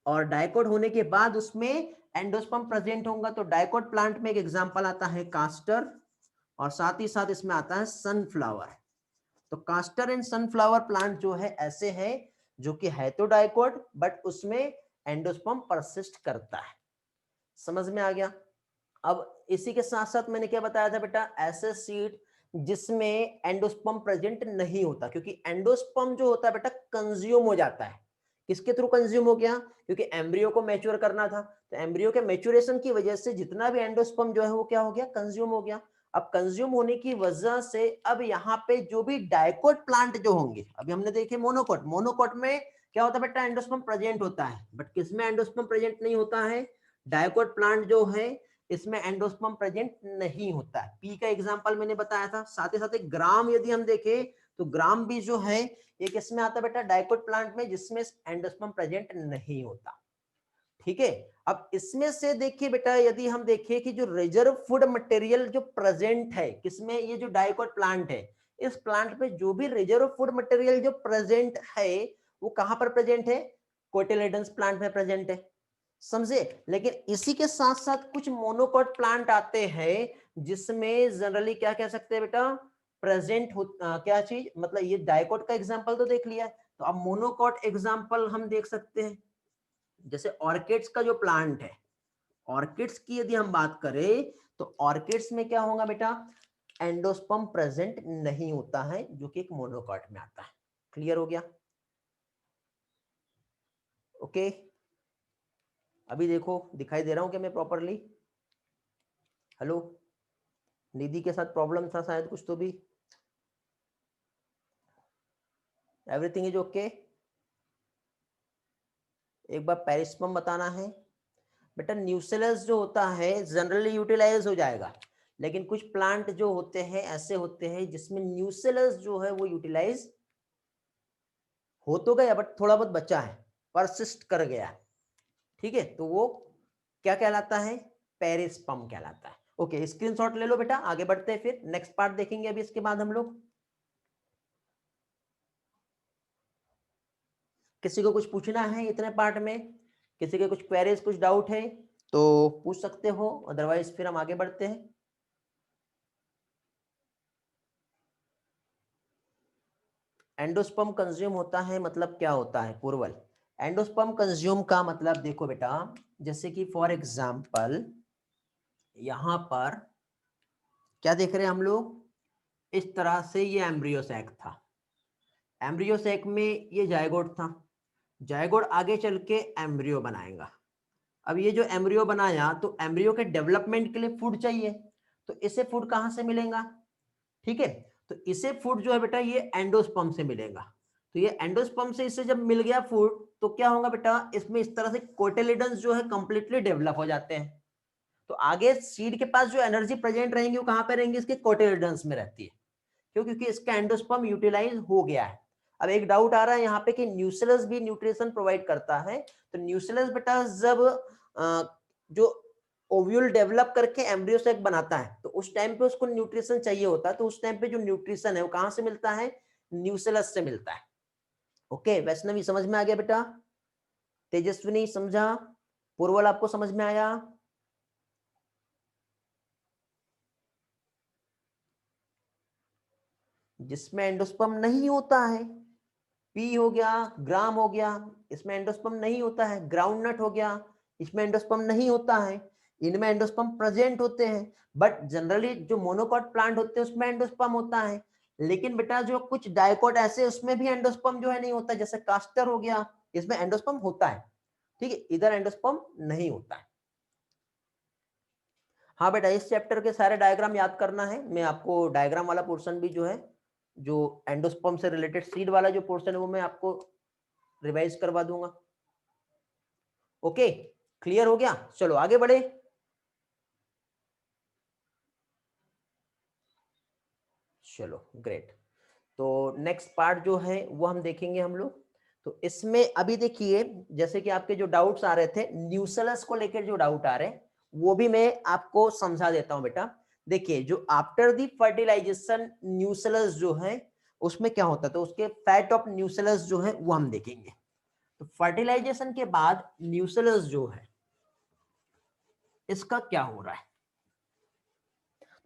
और डाइकोट होने के बाद उसमें एंडोस्पर्म प्रेजेंट होगा। तो डाइकोट प्लांट में एक एग्जांपल आता है कास्टर और साथ ही साथ इसमें आता है सनफ्लावर। तो कास्टर एंड सनफ्लावर प्लांट जो है ऐसे है जो कि है तो डाइकोट बट उसमें एंडोस्पर्म परसिस्ट करता है। समझ में आ गया। अब इसी के साथ साथ मैंने क्या बताया था बेटा, ऐसे सीड जिसमें एंडोस्पर्म प्रेजेंट नहीं होता, क्योंकि एंडोस्पर्म जो होता है बेटा कंज्यूम हो जाता है। किसके थ्रू कंज्यूम हो गया, क्योंकि एम्ब्रियो को मैच्योर करना था, तो एम्ब्रियो के मैच्योरेशन की वजह से जितना भी एंडोस्पर्म जो है वो क्या हो गया, कंज्यूम हो गया। अब कंज्यूम होने की वजह से अब यहाँ पे जो भी डाइकोट प्लांट जो होंगे, अभी हमने देखे मोनोकोट, मोनोकोट में क्या होता है बेटा, एंडोस्पर्म प्रेजेंट होता है, बट किसमें एंडोस्पर्म प्रेजेंट नहीं होता है, डाइकोट प्लांट जो है इसमें एंडोस्पर्म प्रेजेंट नहीं होता है। पी का एग्जांपल मैंने बताया था। साथ ही साथ एक ग्राम यदि हम देखें तो ग्राम भी जो है ये किसमें आता है बेटा, डाइकोट प्लांट में, जिसमें एंडोस्पर्म प्रेजेंट नहीं होता, ठीक है। अब इसमें से देखिए बेटा यदि हम देखें कि जो रिजर्व फूड मटेरियल जो प्रेजेंट है किसमें, ये जो डाइकोट प्लांट है, इस प्लांट में जो भी रिजर्व फूड मटेरियल जो प्रेजेंट है वो कहां पर प्रेजेंट है, कोटिलेडन्स प्लांट में प्रेजेंट है, समझे। लेकिन इसी के साथ साथ कुछ मोनोकॉट प्लांट आते हैं जिसमें जनरली क्या कह सकते हैं बेटा, प्रेजेंट हो क्या चीज, मतलब ये डाइकोट का एग्जांपल तो देख लिया, तो अब मोनोकॉट एग्जांपल हम देख सकते हैं। जैसे ऑर्किड्स का जो प्लांट है, ऑर्किड्स की यदि हम बात करें तो ऑर्किड्स में क्या होगा बेटा, एंडोस्पर्म प्रेजेंट नहीं होता है, जो कि एक मोनोकॉट में आता है। क्लियर हो गया, ओके। अभी देखो दिखाई दे रहा हूं क्या मैं प्रॉपरली, हेलो, निधि के साथ प्रॉब्लम था शायद कुछ तो भी, एवरीथिंग इज ओके। एक बार पेरिस्पर्म बताना है बेटा। न्यूसेलस जो होता है जनरली यूटिलाइज हो जाएगा, लेकिन कुछ प्लांट जो होते हैं ऐसे होते हैं जिसमें न्यूसेलस जो है वो यूटिलाइज हो तो गया बट थोड़ा बहुत बचा है, परसिस्ट कर गया है। ठीक है, तो वो क्या कहलाता है, पेरिस्पर्म कहलाता है। ओके, स्क्रीनशॉट ले लो बेटा, आगे बढ़ते हैं, फिर नेक्स्ट पार्ट देखेंगे अभी इसके बाद हम लोग। किसी को कुछ पूछना है इतने पार्ट में, किसी के कुछ क्वेरीज कुछ डाउट है तो पूछ सकते हो, अदरवाइज फिर हम आगे बढ़ते हैं। एंडोस्पर्म कंज्यूम होता है मतलब क्या होता है पूर्वल? एंडोस्पर्म कंज्यूम का मतलब देखो बेटा, जैसे कि फॉर एग्जांपल यहां पर क्या देख रहे हैं हम लोग, इस तरह से ये एम्ब्रियो सैक था, एम्ब्रियो सैक में ये जायगोट था, जायगोट आगे चल के एम्ब्रियो बनाएगा। अब ये जो एम्ब्रियो बनाया तो एम्ब्रियो के डेवलपमेंट के लिए फूड चाहिए, तो इसे फूड कहां से मिलेगा? ठीक है, तो इसे फूड जो है बेटा ये एंडोस्पर्म से मिलेगा। तो ये एंडोस्पर्म से इसे जब मिल गया फूड तो क्या होगा बेटा, इसमें इस तरह से कोटिलिडन्स जो है कंप्लीटली डेवलप हो जाते हैं। तो आगे सीड के पास जो एनर्जी प्रेजेंट रहेंगी वो कहां पे रहेंगी, इसके कोटिलिडन्स में रहती है। क्यों? क्योंकि इसका एंडोस्पर्म यूटिलाइज हो गया है। अब एक डाउट आ रहा है यहाँ पे कि न्यूसेलस भी न्यूट्रिशन प्रोवाइड करता है, तो न्यूसेलस बेटा जब जो ओव्यूल डेवलप करके एम्ब्रियो सैक बनाता है तो उस टाइम पे उसको न्यूट्रिशन चाहिए होता है, तो उस टाइम पे जो न्यूट्रिशन है वो कहां से मिलता है, न्यूसेलस से मिलता है। ओके, वैष्णवी समझ में आ गया बेटा? तेजस्विनी समझा? पूर्वल आपको समझ में आया? जिसमें एंडोस्पर्म नहीं होता है, पी हो गया, ग्राम हो गया, इसमें एंडोस्पर्म नहीं होता है, ग्राउंडनट हो गया, इसमें एंडोस्पर्म नहीं होता है, इनमें एंडोस्पर्म प्रेजेंट होते हैं। बट जनरली जो मोनोकॉट प्लांट होते हैं उसमें एंडोस्पर्म होता है। लेकिन बेटा जो कुछ डाइकोट ऐसे उसमें भी एंडोस्पर्म जो है नहीं होता, जैसे कास्टर हो गया, इसमें एंडोस्पर्म होता है। ठीक है, इधर एंडोस्पर्म नहीं होता है। हाँ बेटा, इस चैप्टर के सारे डायग्राम याद करना है, मैं आपको डायग्राम वाला पोर्शन भी जो है, जो एंडोस्पर्म से रिलेटेड सीड वाला जो पोर्शन है वो मैं आपको रिवाइज करवा दूंगा। ओके, क्लियर हो गया? चलो आगे बढ़े। चलो ग्रेट, तो नेक्स्ट पार्ट जो है वो हम देखेंगे हम लोग। तो इसमें अभी देखिए, जैसे कि आपके जो डाउट्स आ रहे थे न्यूसेलस को लेकर, जो डाउट आ रहे हैं वो भी मैं आपको समझा देता हूं बेटा। देखिए, जो आफ्टर दी फर्टिलाइजेशन न्यूसेलस जो है उसमें क्या होता है, तो उसके फैट ऑफ न्यूसेलस जो है वो हम देखेंगे। तो फर्टिलाइजेशन के बाद न्यूसेलस जो है इसका क्या हो रहा है,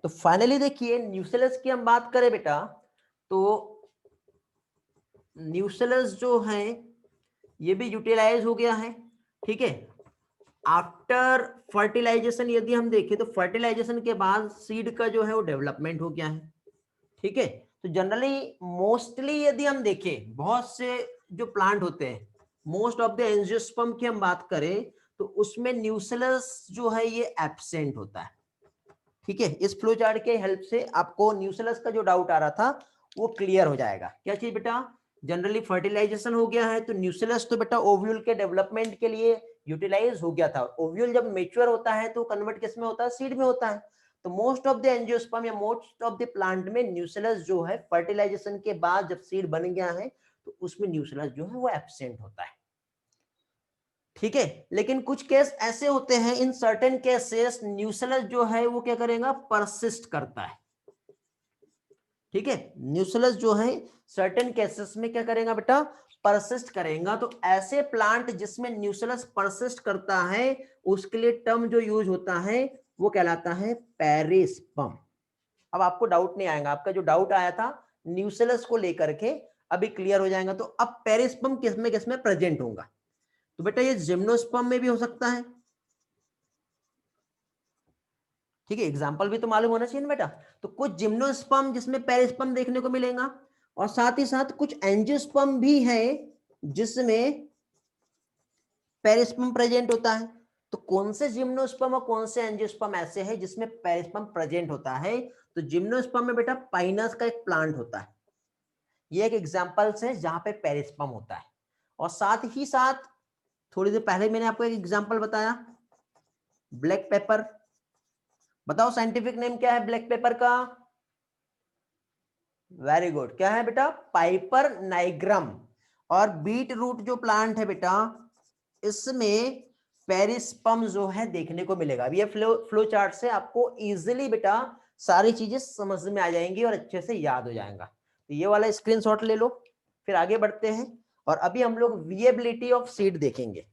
तो फाइनली देखिए न्यूसेलस की हम बात करें बेटा, तो न्यूसेलस जो है ये भी यूटिलाइज हो गया है। ठीक है, आफ्टर फर्टिलाइजेशन यदि हम देखें तो फर्टिलाइजेशन के बाद सीड का जो है वो डेवलपमेंट हो गया है। ठीक है, तो जनरली मोस्टली यदि हम देखें बहुत से जो प्लांट होते हैं, मोस्ट ऑफ द एंजियोस्पर्म की हम बात करें तो उसमें न्यूसेलस जो है ये एब्सेंट होता है। ठीक है, इस फ्लो चार्ट के हेल्प से आपको न्यूसेलस का जो डाउट आ रहा था वो क्लियर हो जाएगा। क्या चीज बेटा, जनरली फर्टिलाइजेशन हो गया है तो न्यूसेलस तो बेटा ओव्यूल के डेवलपमेंट के लिए यूटिलाइज हो गया था। ओव्यूल जब मेच्योर होता है तो कन्वर्ट किस में होता है, सीड में होता है। तो मोस्ट ऑफ द एंजियोस्पर्म या मोस्ट ऑफ द प्लांट में न्यूसेलस जो है फर्टिलाइजेशन के बाद जब सीड बन गया है तो उसमें न्यूसेलस जो है वो एब्सेंट होता है। ठीक है, लेकिन कुछ केस ऐसे होते हैं, इन सर्टेन केसेस न्यूसेलस जो है वो क्या करेगा, परसिस्ट करता है। ठीक है, न्यूसेलस जो है सर्टेन केसेस में क्या करेगा बेटा, परसिस्ट करेगा। तो ऐसे प्लांट जिसमें न्यूसेलस परसिस्ट करता है उसके लिए टर्म जो यूज होता है वो कहलाता है पेरिस्पर्म। अब आपको डाउट नहीं आएगा, आपका जो डाउट आया था न्यूसेलस को लेकर के अभी क्लियर हो जाएगा। तो अब पेरिस्पर्म किसमें प्रेजेंट होगा, तो बेटा ये जिम्नोस्पर्म में भी हो सकता है। ठीक है, एग्जाम्पल भी तो मालूम होना चाहिए ना बेटा। तो कुछ जिम्नोस्पर्म जिसमें पेरिस्पर्म देखने को मिलेगा, और साथ ही साथ कुछ एंजियोस्पर्म भी है जिसमें पेरिस्पर्म प्रेजेंट होता है। तो कौन से जिम्नोस्पर्म और कौन से एंजियोस्पर्म ऐसे हैं जिसमें पेरिस्पर्म प्रेजेंट होता है? तो जिम्नोस्पर्म में बेटा पाइनस का एक प्लांट होता है, ये एक एग्जांपल्स है जहां पे पेरिस्पर्म होता है। और साथ ही साथ थोड़ी देर पहले मैंने आपको एक एग्जांपल बताया, ब्लैक पेपर। बताओ साइंटिफिक नेम क्या है ब्लैक पेपर का? वेरी गुड, क्या है बेटा? Piper nigrum. और बीट रूट जो प्लांट है बेटा, इसमें पेरिस्पर्म जो है देखने को मिलेगा। अब ये फ्लो चार्ट से आपको इजीली बेटा सारी चीजें समझ में आ जाएंगी और अच्छे से याद हो जाएगा। तो ये वाला स्क्रीनशॉट ले लो, फिर आगे बढ़ते हैं। और अभी हम लोग विएबिलिटी ऑफ सीड देखेंगे।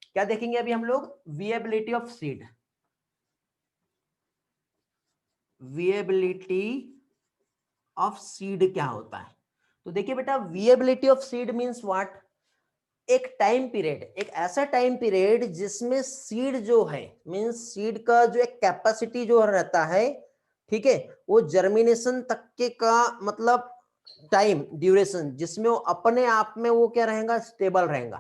क्या देखेंगे अभी हम लोग? Viability of seed. Viability of seed क्या होता है? तो देखिए बेटा, viability of seed means what? एक टाइम पीरियड, एक ऐसा टाइम पीरियड जिसमें सीड जो है, मींस सीड का जो एक कैपेसिटी जो रहता है, ठीक है, वो जर्मिनेशन तक के का मतलब टाइम ड्यूरेशन, जिसमें वो अपने आप में वो क्या रहेगा? स्टेबल रहेगा।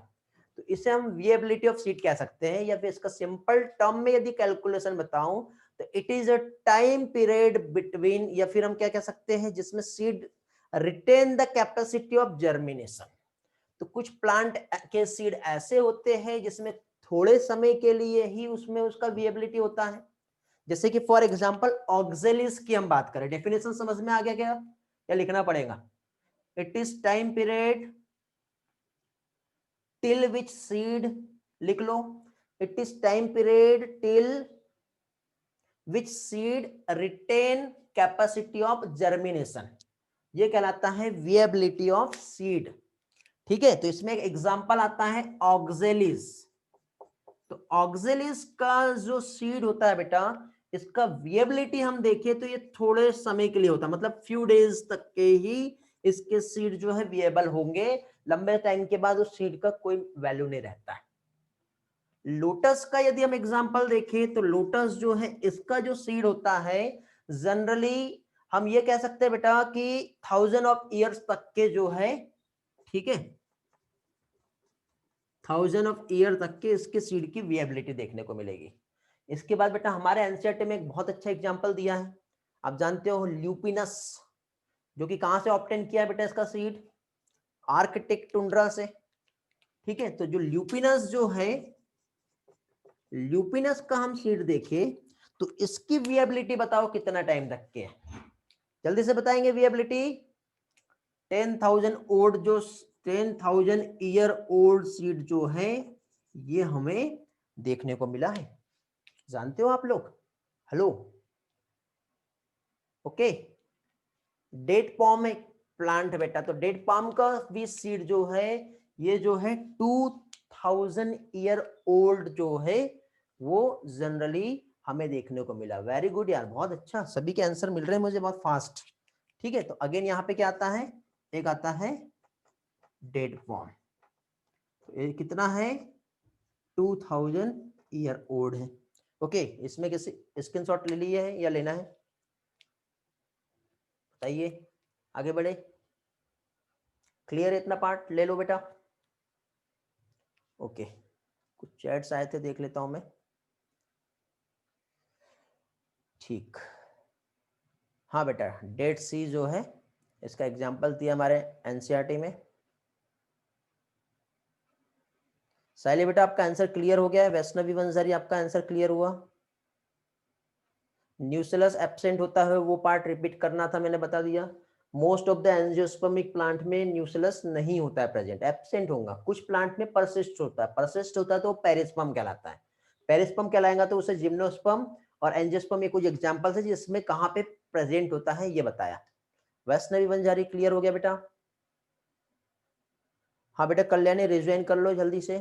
तो इसे हम विएबिलिटी ऑफ सीड कह सकते हैं। या फिर इसका सिंपल टर्म में यदि कैलकुलेशन बताऊं तो it is a time period between, या फिर हम क्या कह सकते हैं, जिसमें seed retain the capacity of germination. तो कुछ प्लांट के सीड ऐसे होते हैं जिसमें थोड़े समय के लिए ही उसमें उसका विएबिलिटी होता है। जैसे कि फॉर एग्जांपल ऑक्जेलिस की हम बात करें, डेफिनेशन समझ में आ गया क्या या लिखना पड़ेगा? It is time period till which seed, लिख लो, it is time period till which seed retain capacity of germination. ये कहलाता है विएबिलिटी ऑफ सीड। ठीक है, तो इसमें एक एग्जांपल आता है ऑक्जेलिस। तो ऑक्जेलिस का जो सीड होता है बेटा, इसका विएबिलिटी हम देखें तो ये थोड़े समय के लिए होता है, मतलब फ्यू डेज तक के ही इसके सीड जो है विएबल होंगे। लंबे टाइम के बाद उस सीड का कोई वैल्यू नहीं रहता है। लोटस का यदि हम एग्जांपल देखें तो लोटस जो है, इसका जो सीड होता है जनरली हम ये कह सकते हैं बेटा कि 1000 ऑफ ईयर्स तक के जो है, ठीक है, 1000 ऑफ ईयर तक के इसके सीड की विएबिलिटी देखने को मिलेगी। इसके बाद बेटा हमारे एनसीईआरटी में एक बहुत अच्छा एग्जांपल दिया है, आप जानते हो ल्यूपिनस, जो कि कहां से ऑब्टेन किया है बेटा इसका सीड? आर्कटिक टुंड्रा से। ठीक है, तो जो ल्यूपिनस जो है, ल्यूपिनस का हम सीड देखें तो इसकी विएबिलिटी बताओ कितना टाइम तक के है? जल्दी से बताएंगे विएबिलिटी। 10,000 ओल्ड जो 10,000 ईयर ओल्ड सीड जो है, ये हमें देखने को मिला है। जानते हो आप लोग? Hello, okay. डेट पॉम एक प्लांट है बेटा, तो डेट पॉम का भी सीड जो है, ये जो है 2000 ईयर ओल्ड जो है, वो जनरली हमें देखने को मिला। वेरी गुड यार, बहुत अच्छा, सभी के आंसर मिल रहे हैं मुझे बहुत फास्ट। ठीक है, तो अगेन यहाँ पे क्या आता है? एक आता है डेट पॉम, तो ये कितना है? 2000 ईयर ओल्ड है। ओके, इसमें किसी स्क्रीनशॉट ले लिए है या लेना है? बताइए, आगे बढ़े। क्लियर है इतना पार्ट? ले लो बेटा। ओके, कुछ चैट्स आए थे, देख लेता हूं मैं। ठीक, हाँ बेटा, डेट सी जो है, इसका एग्जांपल दिया हमारे एनसीईआरटी में। साइली बेटा आपका आंसर क्लियर हो गया है। वैष्णवी वंजारी आपका आंसर क्लियर हुआ। न्यूसेलस एब्सेंट होता है, वो पार्ट रिपीट करना था, मैंने बता दिया। Most of the angiospermic plant में न्यूसेलस नहीं होता है प्रेजेंट, एब्सेंट होगा। कुछ प्लांट में परसिस्ट होता है, परसिस्ट होता है तो पेरिस्पर्म कहलाता है। पेरिस्पर्म कहलाएगा तो उसे जिम्नोस्पर्म और एंजियोस्पर्म ये कुछ एग्जांपल्स है जिसमें कहां पे प्रेजेंट होता है ये बताया। वैष्णवी वंजारी क्लियर हो गया बेटा? हाँ बेटा, कल्याणी रिज्वाइन कर लो जल्दी से।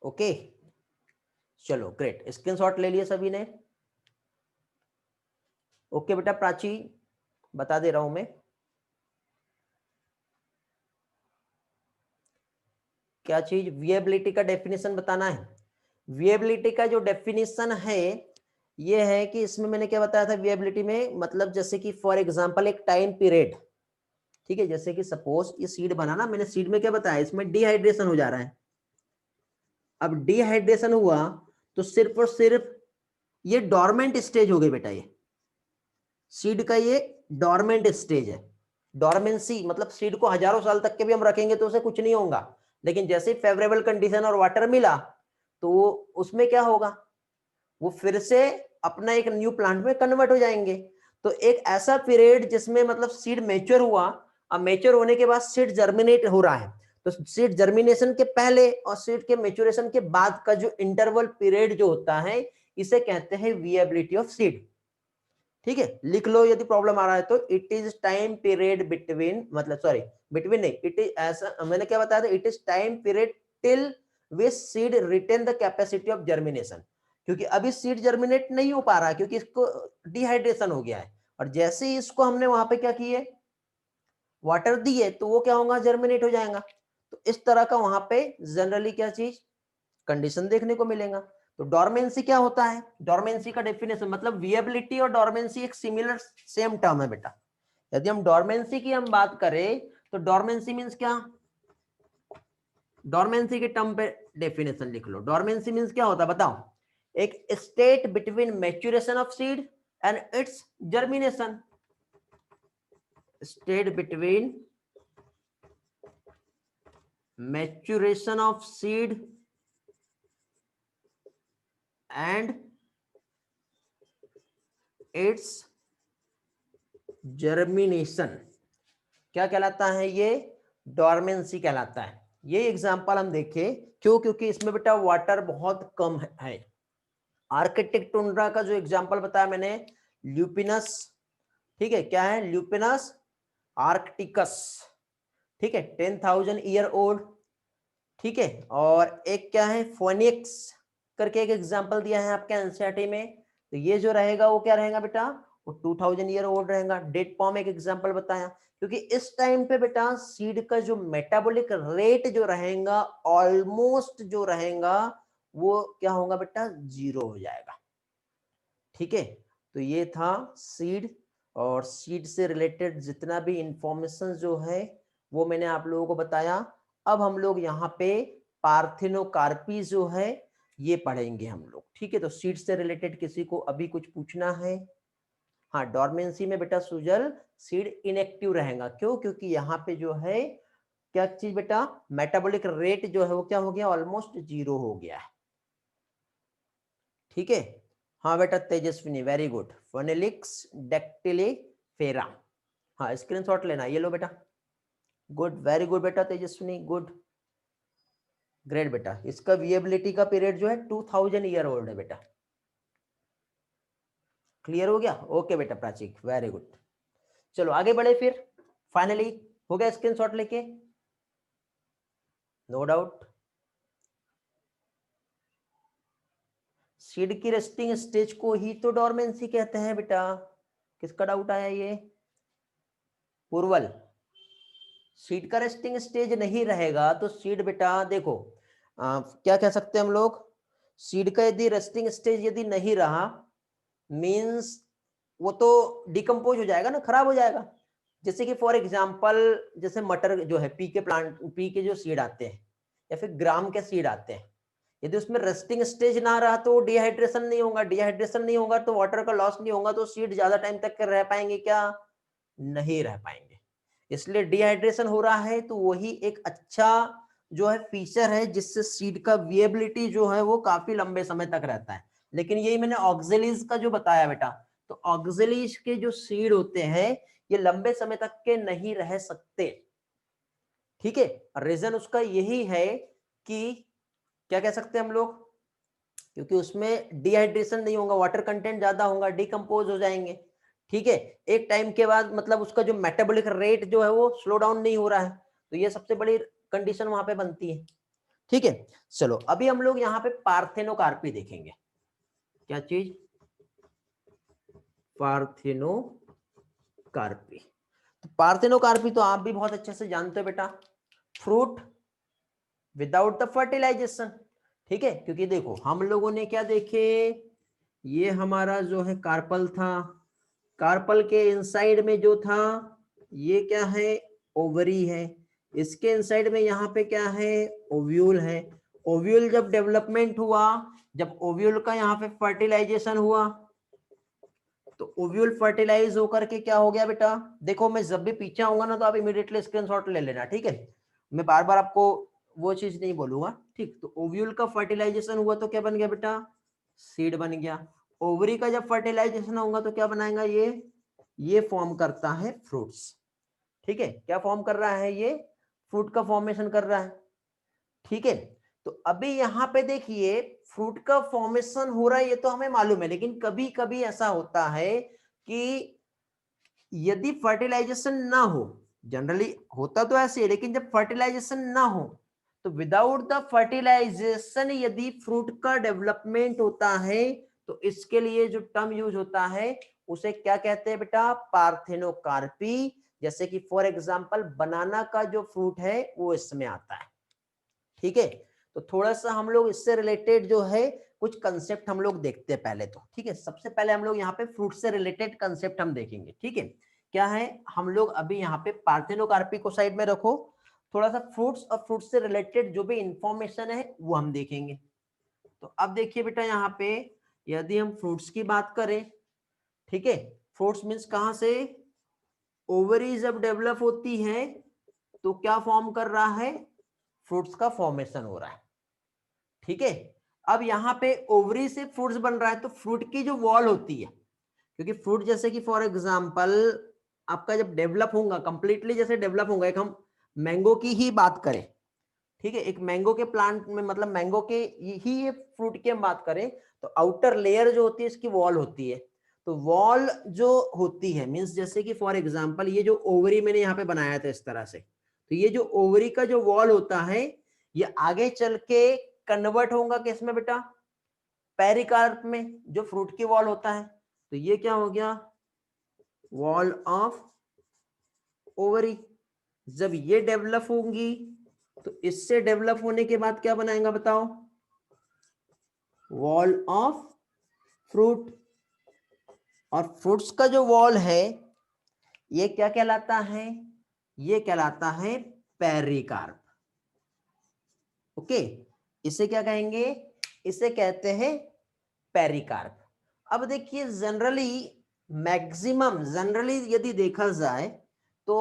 ओके, चलो ग्रेट, स्क्रीनशॉट ले लिए सभी ने? ओके बेटा, प्राची बता दे रहा हूं मैं। क्या चीज? विएबिलिटी का डेफिनेशन बताना है। विएबिलिटी का जो डेफिनेशन है ये है कि इसमें मैंने क्या बताया था विएबिलिटी में, मतलब जैसे कि फॉर एग्जांपल एक टाइम पीरियड, ठीक है, जैसे कि सपोज ये सीड बना ना, मैंने सीड में क्या बताया, इसमें डिहाइड्रेशन हो जा रहा है। अब डिहाइड्रेशन हुआ तो सिर्फ और सिर्फ ये डोरमेंट स्टेज हो गई बेटा, ये सीड का ये डोरमेंट स्टेज है। डोरमेंसी मतलब सीड को हजारों साल तक के भी हम रखेंगे तो उसे कुछ नहीं होगा, लेकिन जैसे ही फेवरेबल कंडीशन और वाटर मिला तो उसमें क्या होगा, वो फिर से अपना एक न्यू प्लांट में कन्वर्ट हो जाएंगे। तो एक ऐसा पीरियड जिसमें मतलब सीड मैच्योर हुआ, अब मैच्योर होने के बाद सीड जर्मिनेट हो रहा है, तो सीड जर्मिनेशन के पहले और सीड के मैच्योरेशन के बाद का जो इंटरवल पीरियड जो होता है, इसे कहते हैं विएबिलिटी ऑफ सीड। ठीक है, लिख लो यदि प्रॉब्लम आ रहा है तो, it is time period between, मतलब सॉरी बिटवीन नहीं, इट इज ऐसा मैंने क्या बताया था, it is time period till which seed retain the capacity of germination. क्योंकि अभी सीड जर्मिनेट नहीं हो पा रहा है क्योंकि इसको डिहाइड्रेशन हो गया है, और जैसे ही इसको हमने वहां पे क्या किए, वाटर दिए, तो वो क्या होगा, जर्मिनेट हो जाएगा। तो इस तरह का वहां पे जनरली क्या चीज, कंडीशन देखने को मिलेगा। तो डोरमेंसी क्या होता है, डोरमेंसी का डेफिनेशन मतलब विएबिलिटी और डोरमेंसी एक सिमिलर सेम टर्म है बेटा। यदि हम डोरमेंसी की हम बात करें तो डोरमेंसी मींस क्या, डोरमेंसी के टर्म पे डेफिनेशन लिख लो। डोरमेंसी मींस क्या होता है बताओ, एक state between maturation of seed and it's germination. State between maturation of seed and it's germination क्या कहलाता है, ये डोरमेंसी कहलाता है। ये एग्जांपल हम देखें क्यों, क्योंकि इसमें बेटा वाटर बहुत कम है। आर्कटिक टुंड्रा का जो एग्जांपल बताया मैंने, ल्यूपिनस, ठीक है, क्या है, ल्यूपिनस आर्कटिकस, ठीक है, 10,000 ईयर ओल्ड, ठीक है। और एक क्या है, फोनिक्स करके एक एग्जांपल दिया है आपके एनसीईआरटी में, तो ये जो रहेगा वो क्या रहेगा बेटा, वो 2000 ईयर ओल्ड रहेगा। डेट पॉम एक एग्जांपल बताया, क्योंकि इस टाइम पे बेटा सीड का जो मेटाबॉलिक रेट जो रहेगा ऑलमोस्ट जो रहेगा वो क्या होगा बेटा, 0 हो जाएगा। ठीक है, तो ये था सीड, और सीड से रिलेटेड जितना भी इंफॉर्मेशन जो है वो मैंने आप लोगों को बताया। अब हम लोग यहाँ पे पार्थिनोकार्पी जो है ये पढ़ेंगे हम लोग। ठीक है, तो सीड से रिलेटेड किसी को अभी कुछ पूछना है? हाँ, डोरमेंसी में बेटा सुजल सीड इनएक्टिव रहेगा, क्यों, क्योंकि यहाँ पे जो है क्या चीज बेटा, मेटाबॉलिक रेट जो है वो क्या हो गया, ऑलमोस्ट 0 हो गया है। ठीक है, हाँ बेटा तेजस्विनी वेरी गुड, फोनेलिक्स डेक्टिलिफेरा, हाँ स्क्रीनशॉट लेना, ये लो बेटा, गुड वेरी गुड बेटा तेजस्विनी, गुड ग्रेट बेटा। इसका विएबिलिटी का पीरियड जो है 2000 ईयर ओल्ड है बेटा। क्लियर हो गया, ओके बेटा प्राचीक वेरी गुड। चलो आगे बढ़े फिर, फाइनली हो गया स्क्रीनशॉट लेके, नो डाउट। सीड की रेस्टिंग स्टेज को ही तो डोरमेंसी कहते हैं बेटा, किसका डाउट आया ये, पूर्वल। सीड का रेस्टिंग स्टेज नहीं रहेगा तो सीड बेटा देखो क्या कह सकते हैं हम लोग, सीड का यदि रेस्टिंग स्टेज यदि नहीं रहा मींस वो तो डिकम्पोज हो जाएगा ना, खराब हो जाएगा। जैसे कि फॉर एग्जांपल जैसे मटर जो है, पी के प्लांट, पी के जो सीड आते हैं या फिर ग्राम के सीड आते हैं, यदि उसमें रेस्टिंग स्टेज ना रहा तो डिहाइड्रेशन नहीं होगा, डिहाइड्रेशन नहीं होगा तो वाटर का लॉस नहीं होगा, तो सीड ज्यादा टाइम तक रह पाएंगे क्या, नहीं रह पाएंगे। इसलिए डिहाइड्रेशन हो रहा है तो वही एक अच्छा जो है फीचर है जिससे सीड का विएबिलिटी जो है वो काफी लंबे समय तक रहता है। लेकिन यही मैंने ऑक्सिलीज का जो बताया बेटा, तो ऑक्सिलीज के जो सीड होते हैं ये लंबे समय तक के नहीं रह सकते। ठीक है, रीजन उसका यही है कि क्या कह सकते हैं हम लोग, क्योंकि उसमें डिहाइड्रेशन नहीं होगा, वाटर कंटेंट ज्यादा होगा, डिकम्पोज हो जाएंगे। ठीक है, एक टाइम के बाद मतलब उसका जो मेटाबॉलिक रेट जो है वो स्लो डाउन नहीं हो रहा है, तो ये सबसे बड़ी कंडीशन वहां पे बनती है। ठीक है, चलो अभी हम लोग यहाँ पे पार्थेनोकार्पी देखेंगे। क्या चीज, पार्थेनोकार्पी। तो पार्थेनोकार्पी तो आप भी बहुत अच्छे से जानते हो बेटा, फ्रूट विदाउट द फर्टिलाइजेशन। ठीक है, क्योंकि देखो हम लोगों ने क्या देखे, ये हमारा जो है कार्पल था, कार्पल के इनसाइड में जो था ये क्या है, ओवरी है, इसके इनसाइड में यहाँ पे क्या है, ओव्यूल है। ओव्यूल जब डेवलपमेंट हुआ, जब ओव्यूल का यहाँ पे फर्टिलाइजेशन हुआ, तो ओव्यूल फर्टिलाइज होकर के क्या हो गया बेटा, देखो मैं जब भी पीछे आऊंगा ना तो आप इमीडिएटली स्क्रीनशॉट ले लेना, ठीक है, मैं बार बार आपको वो चीज नहीं बोलूंगा, ठीक। तो ओव्यूल का फर्टिलाइजेशन हुआ तो क्या बन गया बेटा, सीड बन गया। ओवरी का जब फर्टिलाइजेशन होगा तो क्या बनाएगा, ये फॉर्म करता है फ्रूट्स, ठीक है, क्या फॉर्म कर रहा है, ये फ्रूट का फॉर्मेशन कर रहा है, ठीक है। तो अभी यहाँ पे देखिए फ्रूट का फॉर्मेशन हो रहा है, ये तो हमें मालूम है, लेकिन कभी कभी ऐसा होता है कि यदि फर्टिलाइजेशन ना हो, जनरली होता तो ऐसे है, लेकिन जब फर्टिलाइजेशन ना हो तो विदाउट द फर्टिलाइजेशन यदि फ्रूट का डेवलपमेंट होता है तो इसके लिए जो टर्म यूज होता है उसे क्या कहते हैं बेटा, पार्थेनोकार्पी। जैसे कि फॉर एग्जांपल बनाना का जो फ्रूट है वो इसमें आता है, ठीक है। तो थोड़ा सा हम लोग इससे रिलेटेड जो है कुछ कंसेप्ट हम लोग देखते हैं पहले तो, ठीक है। सबसे पहले हम लोग यहाँ पे फ्रूट से रिलेटेड कंसेप्ट हम देखेंगे, ठीक है। क्या है, हम लोग अभी यहाँ पे पार्थेनोकार्पी को साइड में रखो, थोड़ा सा फ्रूट्स और फ्रूट से रिलेटेड जो भी इंफॉर्मेशन है वो हम देखेंगे। तो अब देखिए बेटा यहाँ पे यदि हम फ्रूट्स की बात करें, ठीक है, फ्रूट्स मीन्स कहां से, ओवरी जब डेवलप होती है तो क्या फॉर्म कर रहा है, फ्रूट्स का फॉर्मेशन हो रहा है, ठीक है। अब यहाँ पे ओवरी से फ्रूट्स बन रहा है तो फ्रूट की जो वॉल होती है, क्योंकि फ्रूट जैसे कि फॉर एग्जांपल आपका जब डेवलप होगा कंप्लीटली, जैसे डेवलप होगा, एक हम मैंगो की ही बात करें, ठीक है, एक मैंगो के प्लांट में मतलब मैंगो के ही ये फ्रूट की हम बात करें तो आउटर लेयर जो होती है इसकी वॉल होती है। तो वॉल जो होती है मींस जैसे कि फॉर एग्जांपल ये जो ओवरी मैंने यहाँ पे बनाया था इस तरह से, तो ये जो ओवरी का जो वॉल होता है ये आगे चल के कन्वर्ट होगा किसमें बेटा, पेरिकार्प में, जो फ्रूट की वॉल होता है। तो ये क्या हो गया, वॉल ऑफ ओवरी। जब ये डेवलप होंगी तो इससे डेवलप होने के बाद क्या बनाएगा बताओ, वॉल ऑफ फ्रूट। और फ्रूट्स का जो वॉल है ये क्या कहलाता है, ये कहलाता है पेरिकार्प, ओके। इसे क्या कहेंगे, इसे कहते हैं पेरिकार्प। अब देखिए जनरली यदि देखा जाए तो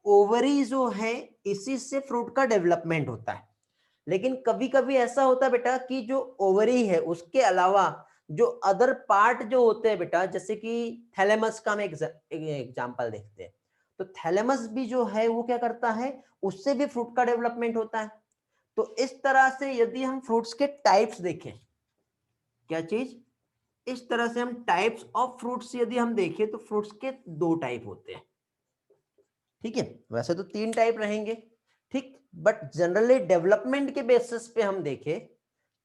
ओवरी जो है इसी से फ्रूट का डेवलपमेंट होता है, लेकिन कभी कभी ऐसा होता है बेटा कि जो ओवरी है उसके अलावा जो अदर पार्ट जो होते हैं बेटा, जैसे कि थैलेमस का हम एग्जांपल देखते हैं, तो थैलेमस भी जो है वो क्या करता है, उससे भी फ्रूट का डेवलपमेंट होता है। तो इस तरह से यदि हम फ्रूट्स के टाइप्स देखें, क्या चीज, इस तरह से हम टाइप्स ऑफ फ्रूट्स यदि हम देखें तो फ्रूट्स के दो टाइप होते हैं, ठीक है। वैसे तो तीन टाइप रहेंगे, ठीक, बट जनरली डेवलपमेंट के बेसिस पे हम देखें,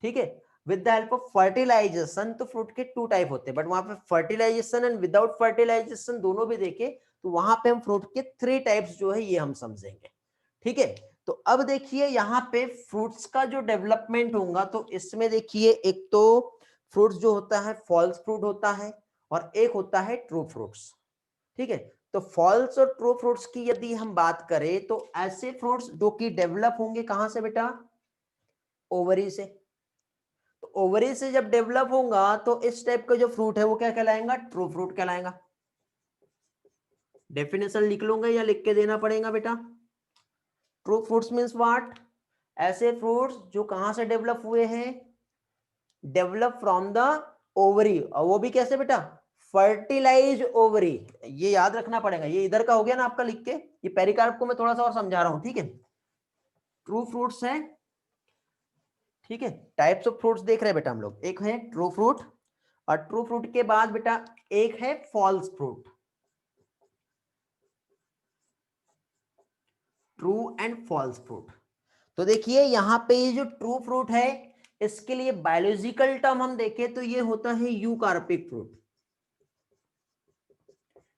ठीक है, with the help of fertilization, तो फ्रूट के टू टाइप होते हैं, बट वहां पे फर्टिलाइजेशन एंड विदाउट फर्टिलाइजेशन दोनों भी देखे तो वहां पे हम फ्रूट के थ्री टाइप्स जो है ये हम समझेंगे, ठीक है। तो अब देखिए यहाँ पे फ्रूट्स का जो डेवलपमेंट होगा तो इसमें देखिए एक तो फ्रूट्स जो होता है फॉल्स फ्रूट होता है और एक होता है ट्रू फ्रूट्स, ठीक है। तो फॉल्स और ट्रू फ्रूट्स की यदि हम बात करें तो ऐसे फ्रूट्स जो कि डेवलप होंगे कहां से बेटा, ओवरी से। तो ओवरी से जब डेवलप होगा तो इस टाइप का जो फ्रूट है वो क्या कहलाएगा, ट्रू फ्रूट कहलाएगा। डेफिनेशन लिख लूंगा या लिख के देना पड़ेगा बेटा, ट्रू फ्रूट्स मींस व्हाट, ऐसे फ्रूट्स जो कहां से डेवलप हुए हैं, डेवलप फ्रॉम द ओवरी, और वो भी कैसे बेटा, फर्टिलाइज ओवरी। ये याद रखना पड़ेगा, ये इधर का हो गया ना आपका लिख के, ये पेरिकार्प को मैं थोड़ा सा और समझा रहा हूं, ठीक है। ट्रू फ्रूट्स है, ठीक है, टाइप्स ऑफ फ्रूट्स देख रहे हैं बेटा हम लोग, एक है ट्रू फ्रूट और ट्रू फ्रूट के बाद बेटा एक है false fruit, true and false fruit. तो देखिए यहां पे ये जो ट्रू फ्रूट है इसके लिए बायोलॉजिकल टर्म हम देखें तो ये होता है यूकार्पिक फ्रूट।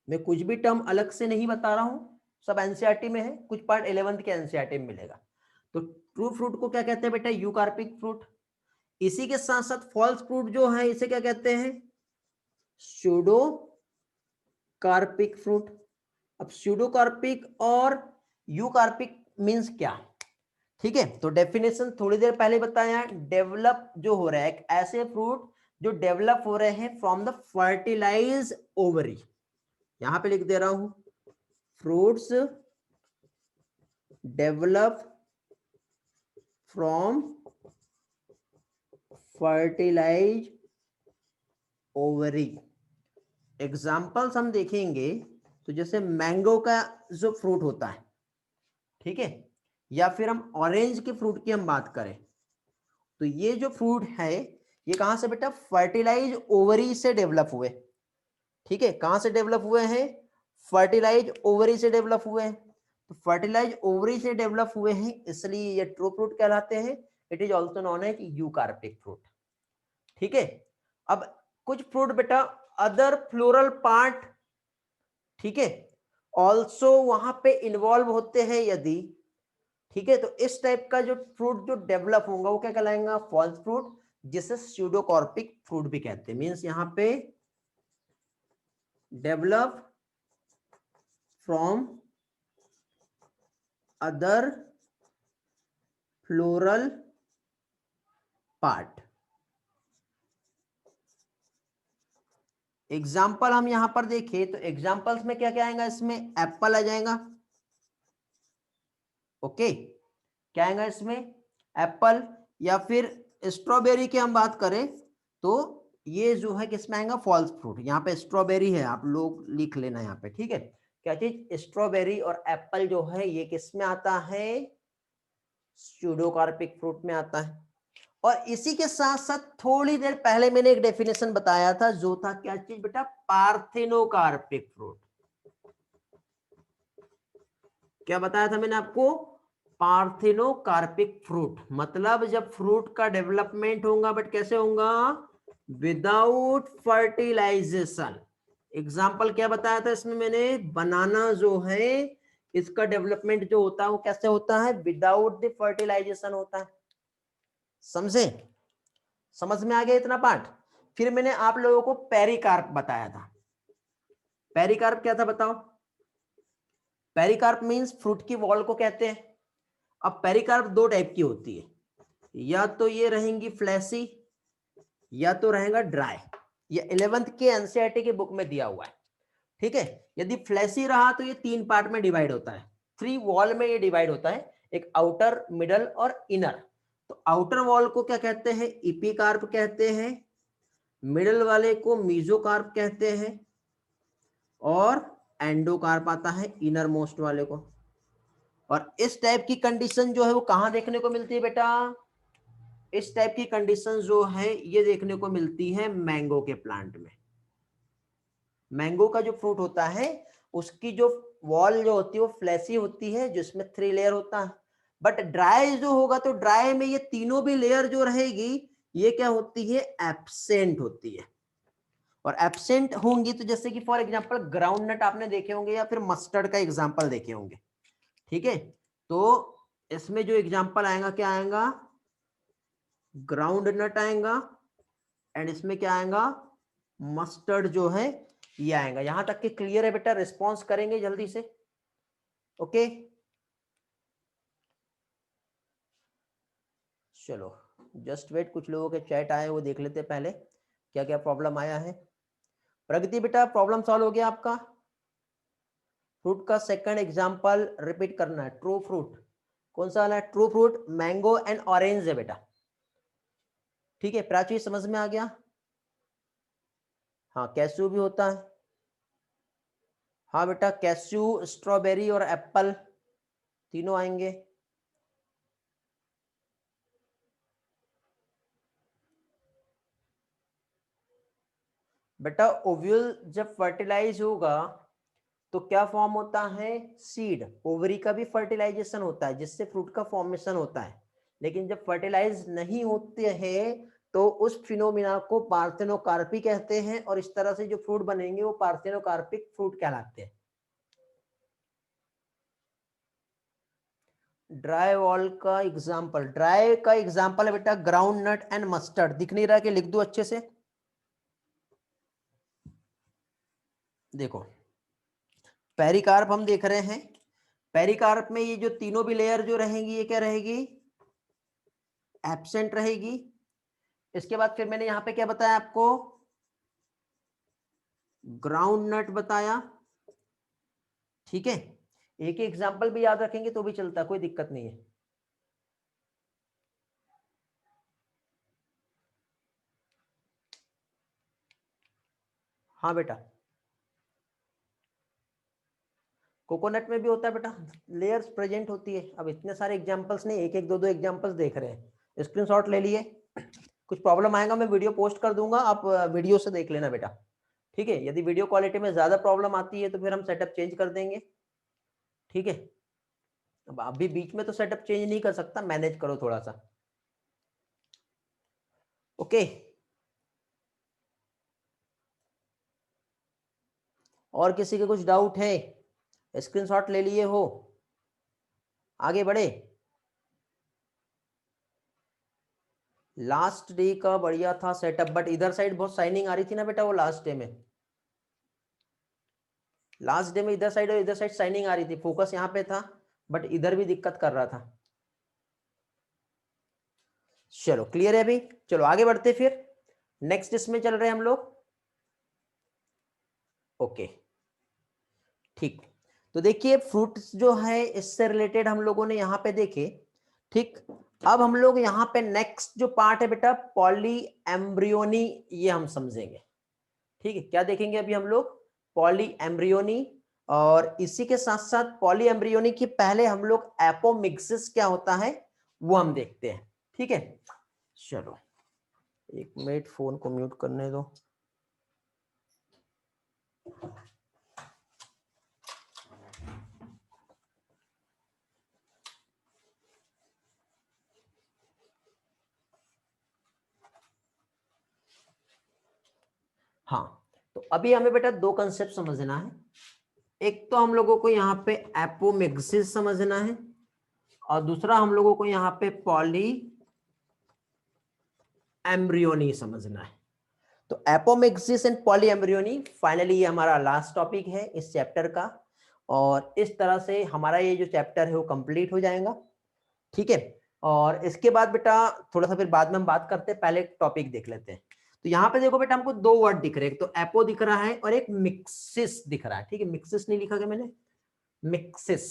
मैं कुछ भी टर्म अलग से नहीं बता रहा हूं, सब एनसीईआरटी में है, कुछ पार्ट 11th के एनसीईआरटी में मिलेगा। तो ट्रू फ्रूट को क्या कहते हैं बेटा, यूकार्पिक फ्रूट। इसी के साथ साथ फॉल्स फ्रूट जो है इसे क्या कहते हैं, स्यूडो कार्पिक फ्रूट। अब स्यूडो कार्पिक और यूकार्पिक मीन्स क्या, ठीक है। तो डेफिनेशन थोड़ी देर पहले बताया, डेवलप जो हो रहा है, एक ऐसे फ्रूट जो डेवलप हो रहे हैं फ्रॉम द फर्टिलाइज ओवरी। यहां पे लिख दे रहा हूं, fruits develop from fertilize ovary. Examples हम देखेंगे तो जैसे मैंगो का जो फ्रूट होता है, ठीक है, या फिर हम ऑरेंज के फ्रूट की हम बात करें, तो ये जो फ्रूट है ये कहां से बेटा, फर्टिलाइज ओवरी से डेवलप हुए, ठीक है। कहां से डेवलप हुए हैं, फर्टिलाइज ओवरी से डेवलप हुए हैं। तो फर्टिलाइज ओवरी से डेवलप हुए हैं, इसलिए ये ट्रू फ्रूट कहलाते हैं। It is also known as eucarpic fruit, ठीक है। अब कुछ फ्रूट बेटा अदर फ्लोरल पार्ट, ठीक है, ऑल्सो वहां पे इन्वॉल्व होते हैं यदि, ठीक है, तो इस टाइप का जो फ्रूट जो डेवलप होगा वो क्या कहलाएगा, फॉल्स फ्रूट, जिसे स्यूडोकॉर्पिक फ्रूट भी कहते हैं। मींस यहां पे develop from other floral part. Example हम यहां पर देखें तो एग्जाम्पल्स में क्या क्या आएगा, इसमें एप्पल आ जाएगा, ओके, क्या आएगा इसमें, एप्पल। या फिर स्ट्रॉबेरी की हम बात करें तो ये जो है किसमें आएगा, फॉल्स फ्रूट। यहाँ पे स्ट्रॉबेरी है, आप लोग लिख लेना यहाँ पे, ठीक है। क्या चीज, स्ट्रॉबेरी और एप्पल जो है ये किसमें आता है, स्यूडोकार्पिक फ्रूट में आता है। और इसी के साथ साथ थोड़ी देर पहले मैंने एक डेफिनेशन बताया था, जो था क्या चीज बेटा, पार्थेनोकार्पिक फ्रूट। क्या बताया था मैंने आपको, पार्थेनोकार्पिक फ्रूट, मतलब जब फ्रूट का डेवलपमेंट होगा, बट कैसे होगा, विदाउट फर्टिलाइजेशन। एग्जाम्पल क्या बताया था इसमें मैंने, बनाना जो है इसका डेवलपमेंट जो होता है वो कैसे होता है, विदाउट द फर्टिलाइजेशन होता है। समझे, समझ में आ गया इतना पार्ट। फिर मैंने आप लोगों को पेरिकार्प बताया था। पेरिकार्प क्या था बताओ, पेरिकार्प मींस फ्रूट की वॉल को कहते हैं। अब पेरिकार्प दो टाइप की होती है, या तो ये रहेंगी फ्लैसी, या तो रहेगा ड्राई। ये 11th के एनसीईआरटी के बुक में दिया हुआ है, ठीक है। यदि फ्लैसी रहा तो ये तीन पार्ट में डिवाइड होता है, 3 वॉल में ये डिवाइड होता है, एक आउटर, मिडल और इनर। तो आउटर वॉल को क्या कहते हैं, इपीकार्प कहते हैं, मिडल वाले को मीजोकार्प कहते हैं, और एंडोकार्प आता है इनर मोस्ट वाले को। और इस टाइप की कंडीशन जो है वो कहां देखने को मिलती है बेटा, इस टाइप की कंडीशन जो है ये देखने को मिलती है मैंगो के प्लांट में। मैंगो का जो फ्रूट होता है उसकी जो वॉल जो होती है वो फ्लैसी होती है, जिसमें 3 लेयर होता है। बट ड्राई जो होगा तो ड्राई में ये तीनों भी लेयर जो रहेगी ये क्या होती है, एब्सेंट होती है। और एब्सेंट होंगी तो जैसे कि फॉर एग्जांपल ग्राउंड नट आपने देखे होंगे, या फिर मस्टर्ड का एग्जांपल देखे होंगे, ठीक है। तो इसमें जो एग्जांपल आएगा क्या आएगा, ग्राउंड नट आएगा, एंड इसमें क्या आएगा, मस्टर्ड जो है ये आएगा। यहां तक कि क्लियर है बेटा, रिस्पॉन्स करेंगे जल्दी से, ओके। चलो जस्ट वेट, कुछ लोगों के चैट आए वो देख लेते पहले, क्या क्या प्रॉब्लम आया है। प्रगति बेटा प्रॉब्लम सॉल्व हो गया आपका। फ्रूट का सेकंड एग्जांपल रिपीट करना है, ट्रू फ्रूट कौन सा वाला है, true fruit mango and orange है बेटा, ठीक है। प्राची समझ में आ गया, हाँ कैस्यू भी होता है, हाँ बेटा कैस्यू, स्ट्रॉबेरी और एप्पल तीनों आएंगे। बेटा ओव्यूल जब फर्टिलाइज होगा तो क्या फॉर्म होता है, सीड। ओवरी का भी फर्टिलाइजेशन होता है जिससे फ्रूट का फॉर्मेशन होता है, लेकिन जब फर्टिलाइज नहीं होते हैं तो उस फिनोमिना को पार्थेनोकार्पी कहते हैं, और इस तरह से जो फ्रूट बनेंगे वो पार्थेनोकार्पिक फ्रूट कहलाते हैं। ड्राई वॉल का एग्जाम्पल, ड्राई का एग्जाम्पल है बेटा ग्राउंड नट एंड मस्टर्ड। दिख नहीं रहा कि लिख दो अच्छे से, देखो पेरिकार्प हम देख रहे हैं, पेरिकार्प में ये जो तीनों भी लेयर जो रहेंगी ये क्या रहेगी, एब्सेंट रहेगी। इसके बाद फिर मैंने यहां पे क्या बताया आपको, ग्राउंड नट बताया, ठीक है। एक एग्जांपल भी याद रखेंगे तो भी चलता, कोई दिक्कत नहीं है। हाँ बेटा, कोकोनट में भी होता है बेटा, लेयर्स प्रेजेंट होती है। अब इतने सारे एग्जांपल्स नहीं, एक एक दो दो एग्जांपल्स देख रहे हैं, स्क्रीनशॉट ले लिए। कुछ प्रॉब्लम आएगा मैं वीडियो पोस्ट कर दूंगा, आप वीडियो से देख लेना बेटा, ठीक है। यदि वीडियो क्वालिटी में ज्यादा प्रॉब्लम आती है तो फिर हम सेटअप चेंज कर देंगे, ठीक है। अब अभी बीच में तो सेटअप चेंज नहीं कर सकता, मैनेज करो थोड़ा सा, ओके। और किसी के कुछ डाउट है, स्क्रीनशॉट ले लिए हो, आगे बढ़े। लास्ट डे का बढ़िया था सेटअप, बट इधर साइड बहुत साइनिंग आ रही थी ना बेटा, वो लास्ट डे में, लास्ट डे में इधर साइड और इधर साइड साइनिंग आ रही थी, फोकस यहाँ पे था बट इधर भी दिक्कत कर रहा था। चलो क्लियर है अभी, चलो आगे बढ़ते फिर नेक्स्ट इसमें चल रहे हैं हम लोग, ओके ठीक। तो देखिए फ्रूट्स जो है इससे रिलेटेड हम लोगों ने यहाँ पे देखे, ठीक। अब हम लोग यहाँ पे नेक्स्ट जो पार्ट है बेटा पॉली एम्ब्रियोनी, ये हम समझेंगे, ठीक है। क्या देखेंगे अभी हम लोग, पॉली एम्ब्रियोनी, और इसी के साथ साथ पॉली एम्ब्रियोनी के पहले हम लोग एपोमिक्सिस क्या होता है वो हम देखते हैं, ठीक है। चलो एक मिनट फोन को म्यूट करने दो। हाँ, तो अभी हमें बेटा दो कंसेप्ट समझना है। एक तो हम लोगों को यहाँ पे एपोमिक्सिस समझना है, और दूसरा हम लोगों को यहाँ पे पॉली एम्ब्रियोनी समझना है। तो apomixis and poly embryony, finally ये हमारा लास्ट टॉपिक है इस चैप्टर का, और इस तरह से हमारा ये जो चैप्टर है वो कंप्लीट हो जाएगा, ठीक है। और इसके बाद बेटा थोड़ा सा फिर बाद में हम बात करते हैं, पहले टॉपिक देख लेते हैं। तो यहाँ पे देखो बेटा हमको दो वर्ड दिख रहे हैं, एक तो एपो दिख रहा है और एक मिक्सिस दिख रहा है, ठीक है। मिक्सिस नहीं लिखा गया मैंने, मिक्सिस।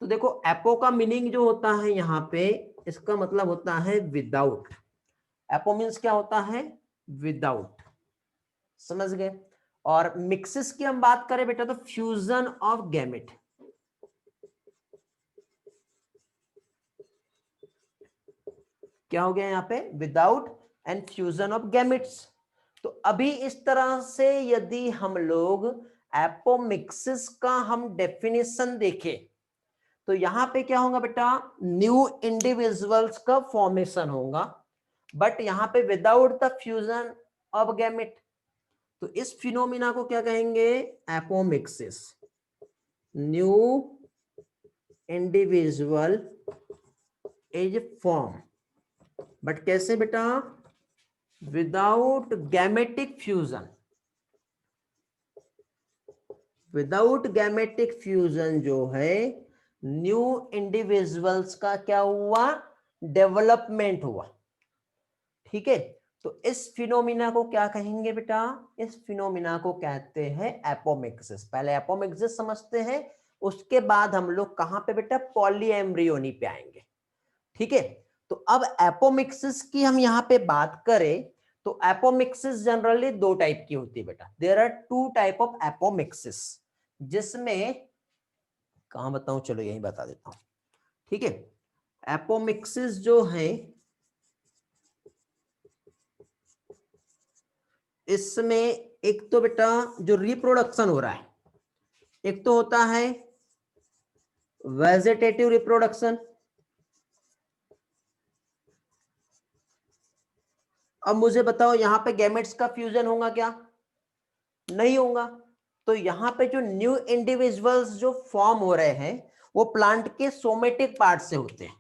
तो देखो एपो का मीनिंग जो होता है यहाँ पे, इसका मतलब होता है विदाउट। एपो मीन्स क्या होता है, विदाउट, समझ गए। और मिक्सिस की हम बात करें बेटा तो फ्यूजन ऑफ गैमेट, क्या हो गया यहाँ पे, without and fusion of gametes. तो अभी इस तरह से यदि हम लोग एपोमिक्सिस का हम डेफिनेशन देखें तो यहां पे क्या होगा बेटा, न्यू इंडिविजुअल्स का फॉर्मेशन होगा, बट यहां पे without the fusion of gamete. तो इस फिनोमिना को क्या कहेंगे, apomixis, new individual is form, but कैसे बेटा, without gametic fusion. Without gametic fusion जो है न्यू इंडिविजुअल्स का क्या हुआ, डेवलपमेंट हुआ, ठीक है। तो इस फिनोमिना को क्या कहेंगे बेटा, इस फिनोमिना को कहते हैं एपोमिक्सिस। पहले एपोमिक्सिस समझते हैं, उसके बाद हम लोग कहां पे बेटा, पॉलीएम्ब्रियोनी पे आएंगे, ठीक है। तो अब एपोमिक्सिस की हम यहां पे बात करें तो एपोमिक्सिस जनरली दो टाइप की होती है बेटा, there are two type of apomixis, जिसमें कहां बताऊं, चलो यही बता देता हूं, ठीक है। एपोमिक्सिस जो है इसमें एक तो बेटा जो रिप्रोडक्शन हो रहा है, एक तो होता है वेजिटेटिव रिप्रोडक्शन। अब मुझे बताओ यहां पे गैमेट्स का फ्यूजन होगा क्या, नहीं होगा। तो यहां पे जो न्यू इंडिविजुअल्स जो फॉर्म हो रहे हैं वो प्लांट के सोमेटिक पार्ट से होते हैं,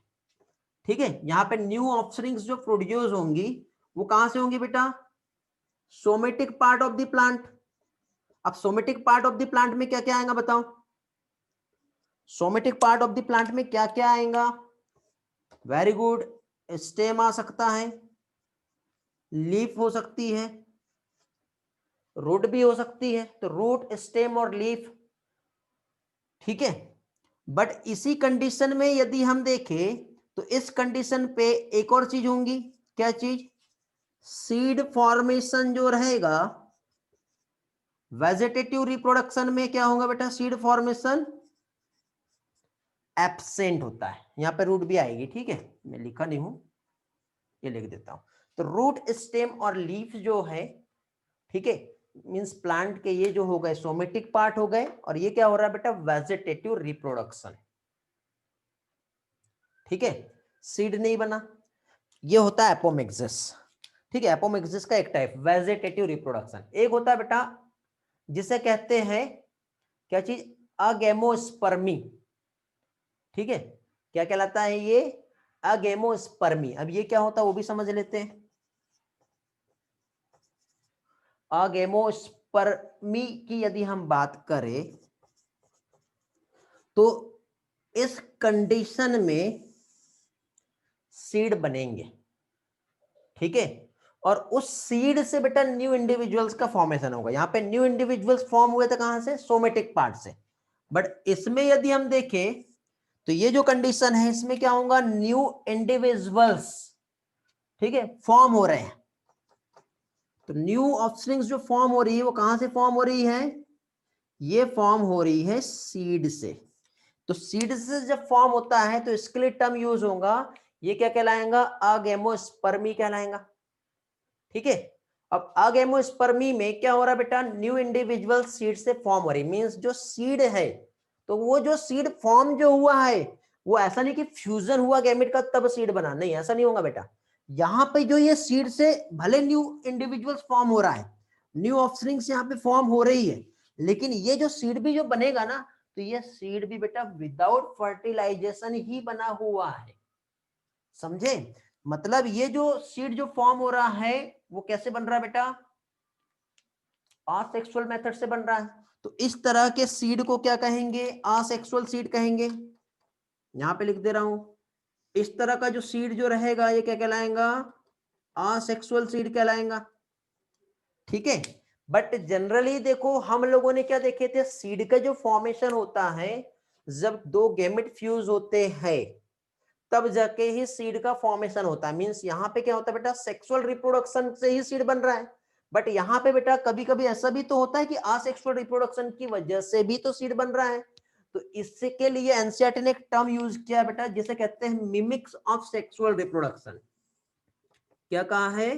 ठीक है। यहां पे न्यू ऑफस्प्रिंग्स जो प्रोड्यूस होंगी वो कहां से होंगी बेटा, somatic part of the plant. अब somatic part of the plant में क्या क्या आएगा बताओ, somatic part of the plant में क्या क्या आएगा? वेरी गुड, स्टेम आ सकता है, लीफ हो सकती है, रूट भी हो सकती है, तो रूट, स्टेम और लीफ, ठीक है। बट इसी कंडीशन में यदि हम देखें तो इस कंडीशन पे एक और चीज होंगी, क्या चीज? सीड फॉर्मेशन जो रहेगा, वेजिटेटिव रिप्रोडक्शन में क्या होगा बेटा? सीड फॉर्मेशन एब्सेंट होता है। यहां पे रूट भी आएगी, ठीक है, मैं लिखा नहीं हूं, ये लिख देता हूं। तो रूट, स्टेम और लीफ जो है, ठीक है, मींस प्लांट के ये जो हो गए सोमेटिक पार्ट हो गए, और ये क्या हो रहा है बेटा? वेजिटेटिव रिप्रोडक्शन, ठीक है, सीड नहीं बना, ये होता है एपोमिक्सिस, ठीक है। एपोमिक्सिस का एक टाइप वेजिटेटिव रिप्रोडक्शन। एक होता है बेटा जिसे कहते हैं क्या चीज? अगेमोस्पर्मी, ठीक है। क्या कहलाता है ये? अगेमोस्पर्मी। अब ये क्या होता है वो भी समझ लेते हैं। अगेमोस्पर्मी की यदि हम बात करें तो इस कंडीशन में सीड बनेंगे, ठीक है, और उस सीड से बेटा न्यू इंडिविजुअल्स का फॉर्मेशन होगा। यहां पे न्यू इंडिविजुअल्स फॉर्म हुए थे कहां से? सोमेटिक पार्ट से। बट इसमें यदि हम देखें तो ये जो कंडीशन है इसमें क्या होगा? न्यू इंडिविजुअल्स, ठीक है, फॉर्म हो रहे हैं। तो न्यू ऑफस्प्रिंग्स जो फॉर्म हो रही है वो कहां से फॉर्म हो रही है? ये फॉर्म हो रही है सीड से। तो सीड से जब फॉर्म होता है तो इसके लिए टर्म यूज होगा, ये क्या कहलाएगा? अगेमोस्पर्मी कहलाएगा, ठीक है। अब अगेमोस्पर्मी में क्या हो रहा है बेटा? न्यू इंडिविजुअल सीड से फॉर्म हो रही, मींस जो सीड है, तो वो जो सीड फॉर्म जो हुआ है वो ऐसा नहीं कि फ्यूजन हुआ गैमेट का तब सीड बना, नहीं, ऐसा नहीं होगा बेटा। यहाँ पे जो ये सीड से भले न्यू इंडिविजुअल्स फॉर्म हो रहा है, न्यू ऑफस्प्रिंग्स यहाँ पे फॉर्म हो रही है, लेकिन ये जो सीड भी जो बनेगा ना, तो ये सीड भी बेटा विदाउट फर्टिलाइजेशन ही बना हुआ है, समझे? मतलब ये जो सीड जो फॉर्म हो रहा है वो कैसे बन रहा है बेटा? असेक्सुअल मेथड से बन रहा है। तो इस तरह के सीड को क्या कहेंगे? असेक्सुअल सीड कहेंगे। यहां पे लिख दे रहा हूं, इस तरह का जो सीड जो रहेगा ये क्या कहलाएगा? असेक्सुअल सीड कहलाएगा, ठीक है। बट जनरली देखो हम लोगों ने क्या देखे थे? सीड का जो फॉर्मेशन होता है जब दो गैमेट फ्यूज होते हैं तब जाके ही सीड का फॉर्मेशन होता है। मींस यहाँ पे क्या होता है बेटा? सेक्सुअल रिप्रोडक्शन से ही सीड बन रहा है। बट यहाँ पे बेटा कभी कभी ऐसा भी तो होता है कि असेक्सुअल रिप्रोडक्शन की वजह से भी तो सीड बन रहा है। तो इसके लिए एनसीईआरटी ने एक टर्म यूज किया है बेटा जिसे कहते हैं मिमिक्स ऑफ सेक्सुअल रिप्रोडक्शन। क्या कहा है?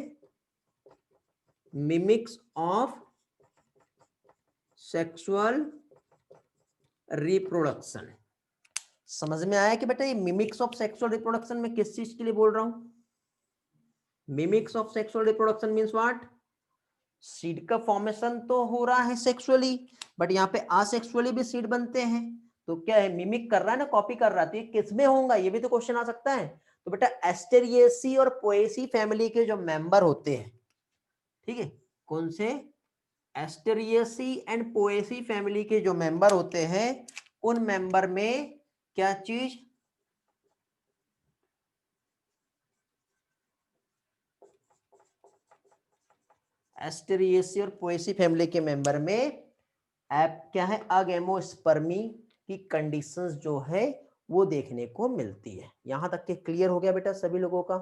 Mimics of sexual reproduction. समझ में आया कि बेटा ये मिमिक्स ऑफ सेक्सुअल रिप्रोडक्शन में किस चीज के लिए बोल रहा हूं? Mimics of sexual reproduction means what? Seed का फॉर्मेशन तो हो रहा है सेक्सुअली, बट यहाँ पे असेक्सुअली भी सीड बनते हैं। तो क्या है? मिमिक कर रहा है ना, कॉपी कर रहा है। तो ये किसमें होगा? ये भी तो क्वेश्चन आ सकता है। तो बेटा एस्टेरिएसी और पोएसी फैमिली के जो मेंबर होते हैं, ठीक है, कौन से? एस्टेरिएसी एंड पोएसी फैमिली के जो मेंबर होते हैं उन मेंबर में क्या चीज? एस्टेरिएसी और पोएसी फैमिली के मेंबर में ऐप क्या है? अगेमोस्पर्मी की कंडीशंस जो है वो देखने को मिलती है। यहां तक के क्लियर हो गया बेटा सभी लोगों का?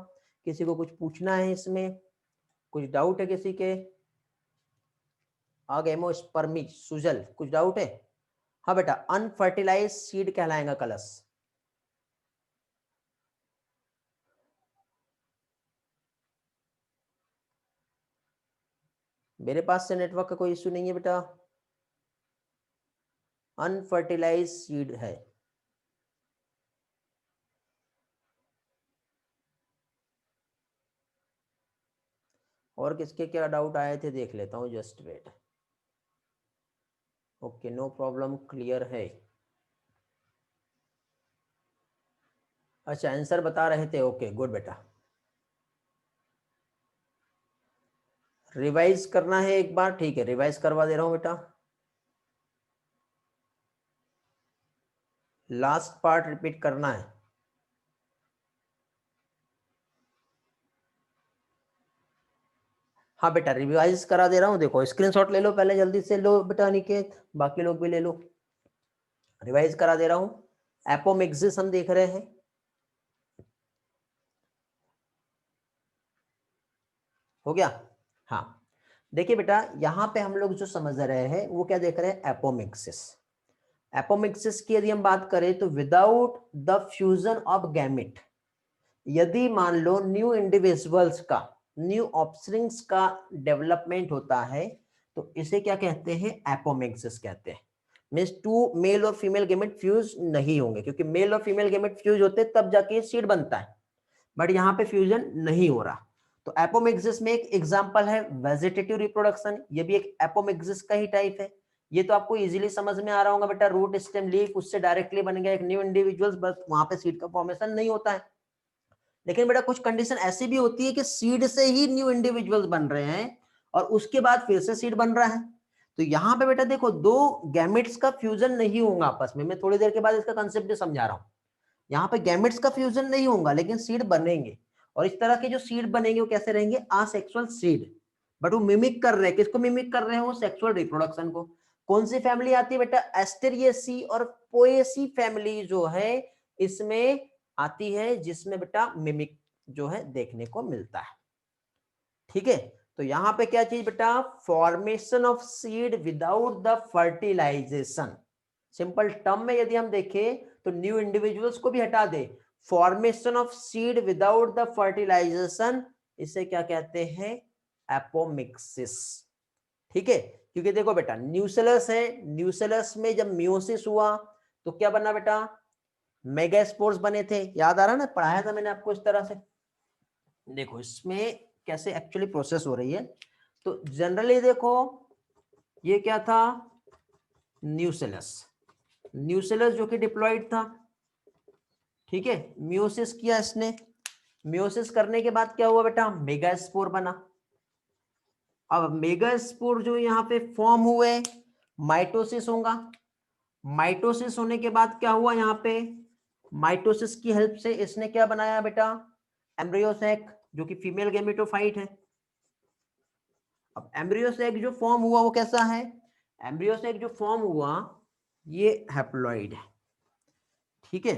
किसी को कुछ पूछना है इसमें? कुछ डाउट है किसी के? अगेमोस्पर्मी सुजल कुछ डाउट है? हाँ बेटा, अनफर्टिलाइज सीड कहलाएगा कलश। मेरे पास से नेटवर्क का कोई इश्यू नहीं है बेटा, अनफर्टिलाइज सीड है। और किसके क्या डाउट आए थे देख लेता हूँ, just wait. Okay, no problem, clear है। अच्छा, आंसर बता रहे थे, ओके गुड बेटा। रिवाइज करना है एक बार, ठीक है, रिवाइज करवा दे रहा हूं बेटा। लास्ट पार्ट रिपीट करना है। हाँ बेटा रिवाइज करा दे रहा हूँ, देखो स्क्रीनशॉट ले लो पहले, जल्दी से लो बेटा अनिकेत, बाकी लोग भी ले लो, रिवाइज करा दे रहा हूँ। एपोमिक्सिस हम देख रहे हैं, हो गया। हाँ देखिए बेटा यहाँ पे हम लोग जो समझ रहे हैं वो क्या देख रहे हैं, एपोमिक्सिस। एपोमिक्सिस की यदि हम बात करें तो without the fusion of gamete, यदि मान लो न्यू इंडिविजुअल्स का, न्यू ऑफस्प्रिंग्स का डेवलपमेंट होता है तो इसे क्या कहते हैं, एपोमिक्सिस कहते हैं। मींस टू मेल और फीमेल गैमेट फ्यूज नहीं होंगे, क्योंकि मेल और फीमेल गैमेट फ्यूज होते तब जाके सीड बनता है, बट यहाँ पे फ्यूजन नहीं हो रहा। तो एपोमिक्सिस में एक एग्जांपल है वेजिटेटिव रिप्रोडक्शन, ये भी एक एपोमिक्सिस का ही टाइप है। ये तो आपको इजीली समझ में आ रहा होगा बेटा, रूट स्टेम लीफ उससे डायरेक्टली बन गया एक न्यू इंडिविजुअल्स, बस वहां पे सीड का फॉर्मेशन नहीं होता है। लेकिन बेटा कुछ कंडीशन ऐसी भी होती है कि सीड से ही न्यू इंडिविजुअल्स बन रहे हैं और उसके बाद फिर से सीड बन रहा है। तो यहाँ पे बेटा देखो दो गैमेट्स का फ्यूजन नहीं होगा आपस में, मैं थोड़ी देर के बाद इसका कंसेप्ट भी समझा रहा हूँ। यहाँ पे गैमेट्स का फ्यूजन नहीं होगा लेकिन सीड बनेंगे, और इस तरह के जो सीड बनेंगे वो कैसे रहेंगे, असेक्सुअल सीड, बट वो मिमिक कर रहे हैं, किसको मिमिक कर रहे हैं, वो सेक्सुअल रिप्रोडक्शन को। कौन सी फैमिली आती है बेटा, एस्टेरिएसी और पोएसी फैमिली जो है इसमें आती है, जिसमें बेटा मिमिक जो है देखने को मिलता है। ठीक है, तो यहाँ पे क्या चीज बेटा, formation of seed without the fertilization. Simple term में यदि हम देखें तो न्यू इंडिविजुअल्स को भी हटा दे, formation of seed without the fertilization, इसे क्या कहते हैं, एपोमिक्सिस। ठीक है, क्योंकि देखो बेटा न्यूसेलस है, न्यूसेलस में जब मियोसिस हुआ तो क्या बना बेटा, मेगास्पोर्स बने थे, याद आ रहा ना, पढ़ाया था मैंने आपको इस तरह से। देखो इसमें कैसे एक्चुअली प्रोसेस हो रही है, तो जनरली देखो ये क्या था, न्यूसेलस, न्यूसेलस जो कि डिप्लॉइड था। ठीक है, मियोसिस किया इसने, मियोसिस करने के बाद क्या हुआ बेटा, मेगास्पोर बना। अब मेगास्पोर जो यहाँ पे फॉर्म हुए, माइटोसिस होगा, माइटोसिस होने के बाद क्या हुआ, यहाँ पे माइटोसिस की हेल्प से इसने क्या बनाया बेटा, एम्ब्रियो सैक, जो कि फीमेल गैमेटोफाइट है। अब एम्ब्रियो सैक जो फॉर्म हुआ वो कैसा है, एम्ब्रियो सैक जो फॉर्म हुआ ये हैप्लॉइड है। ठीक है,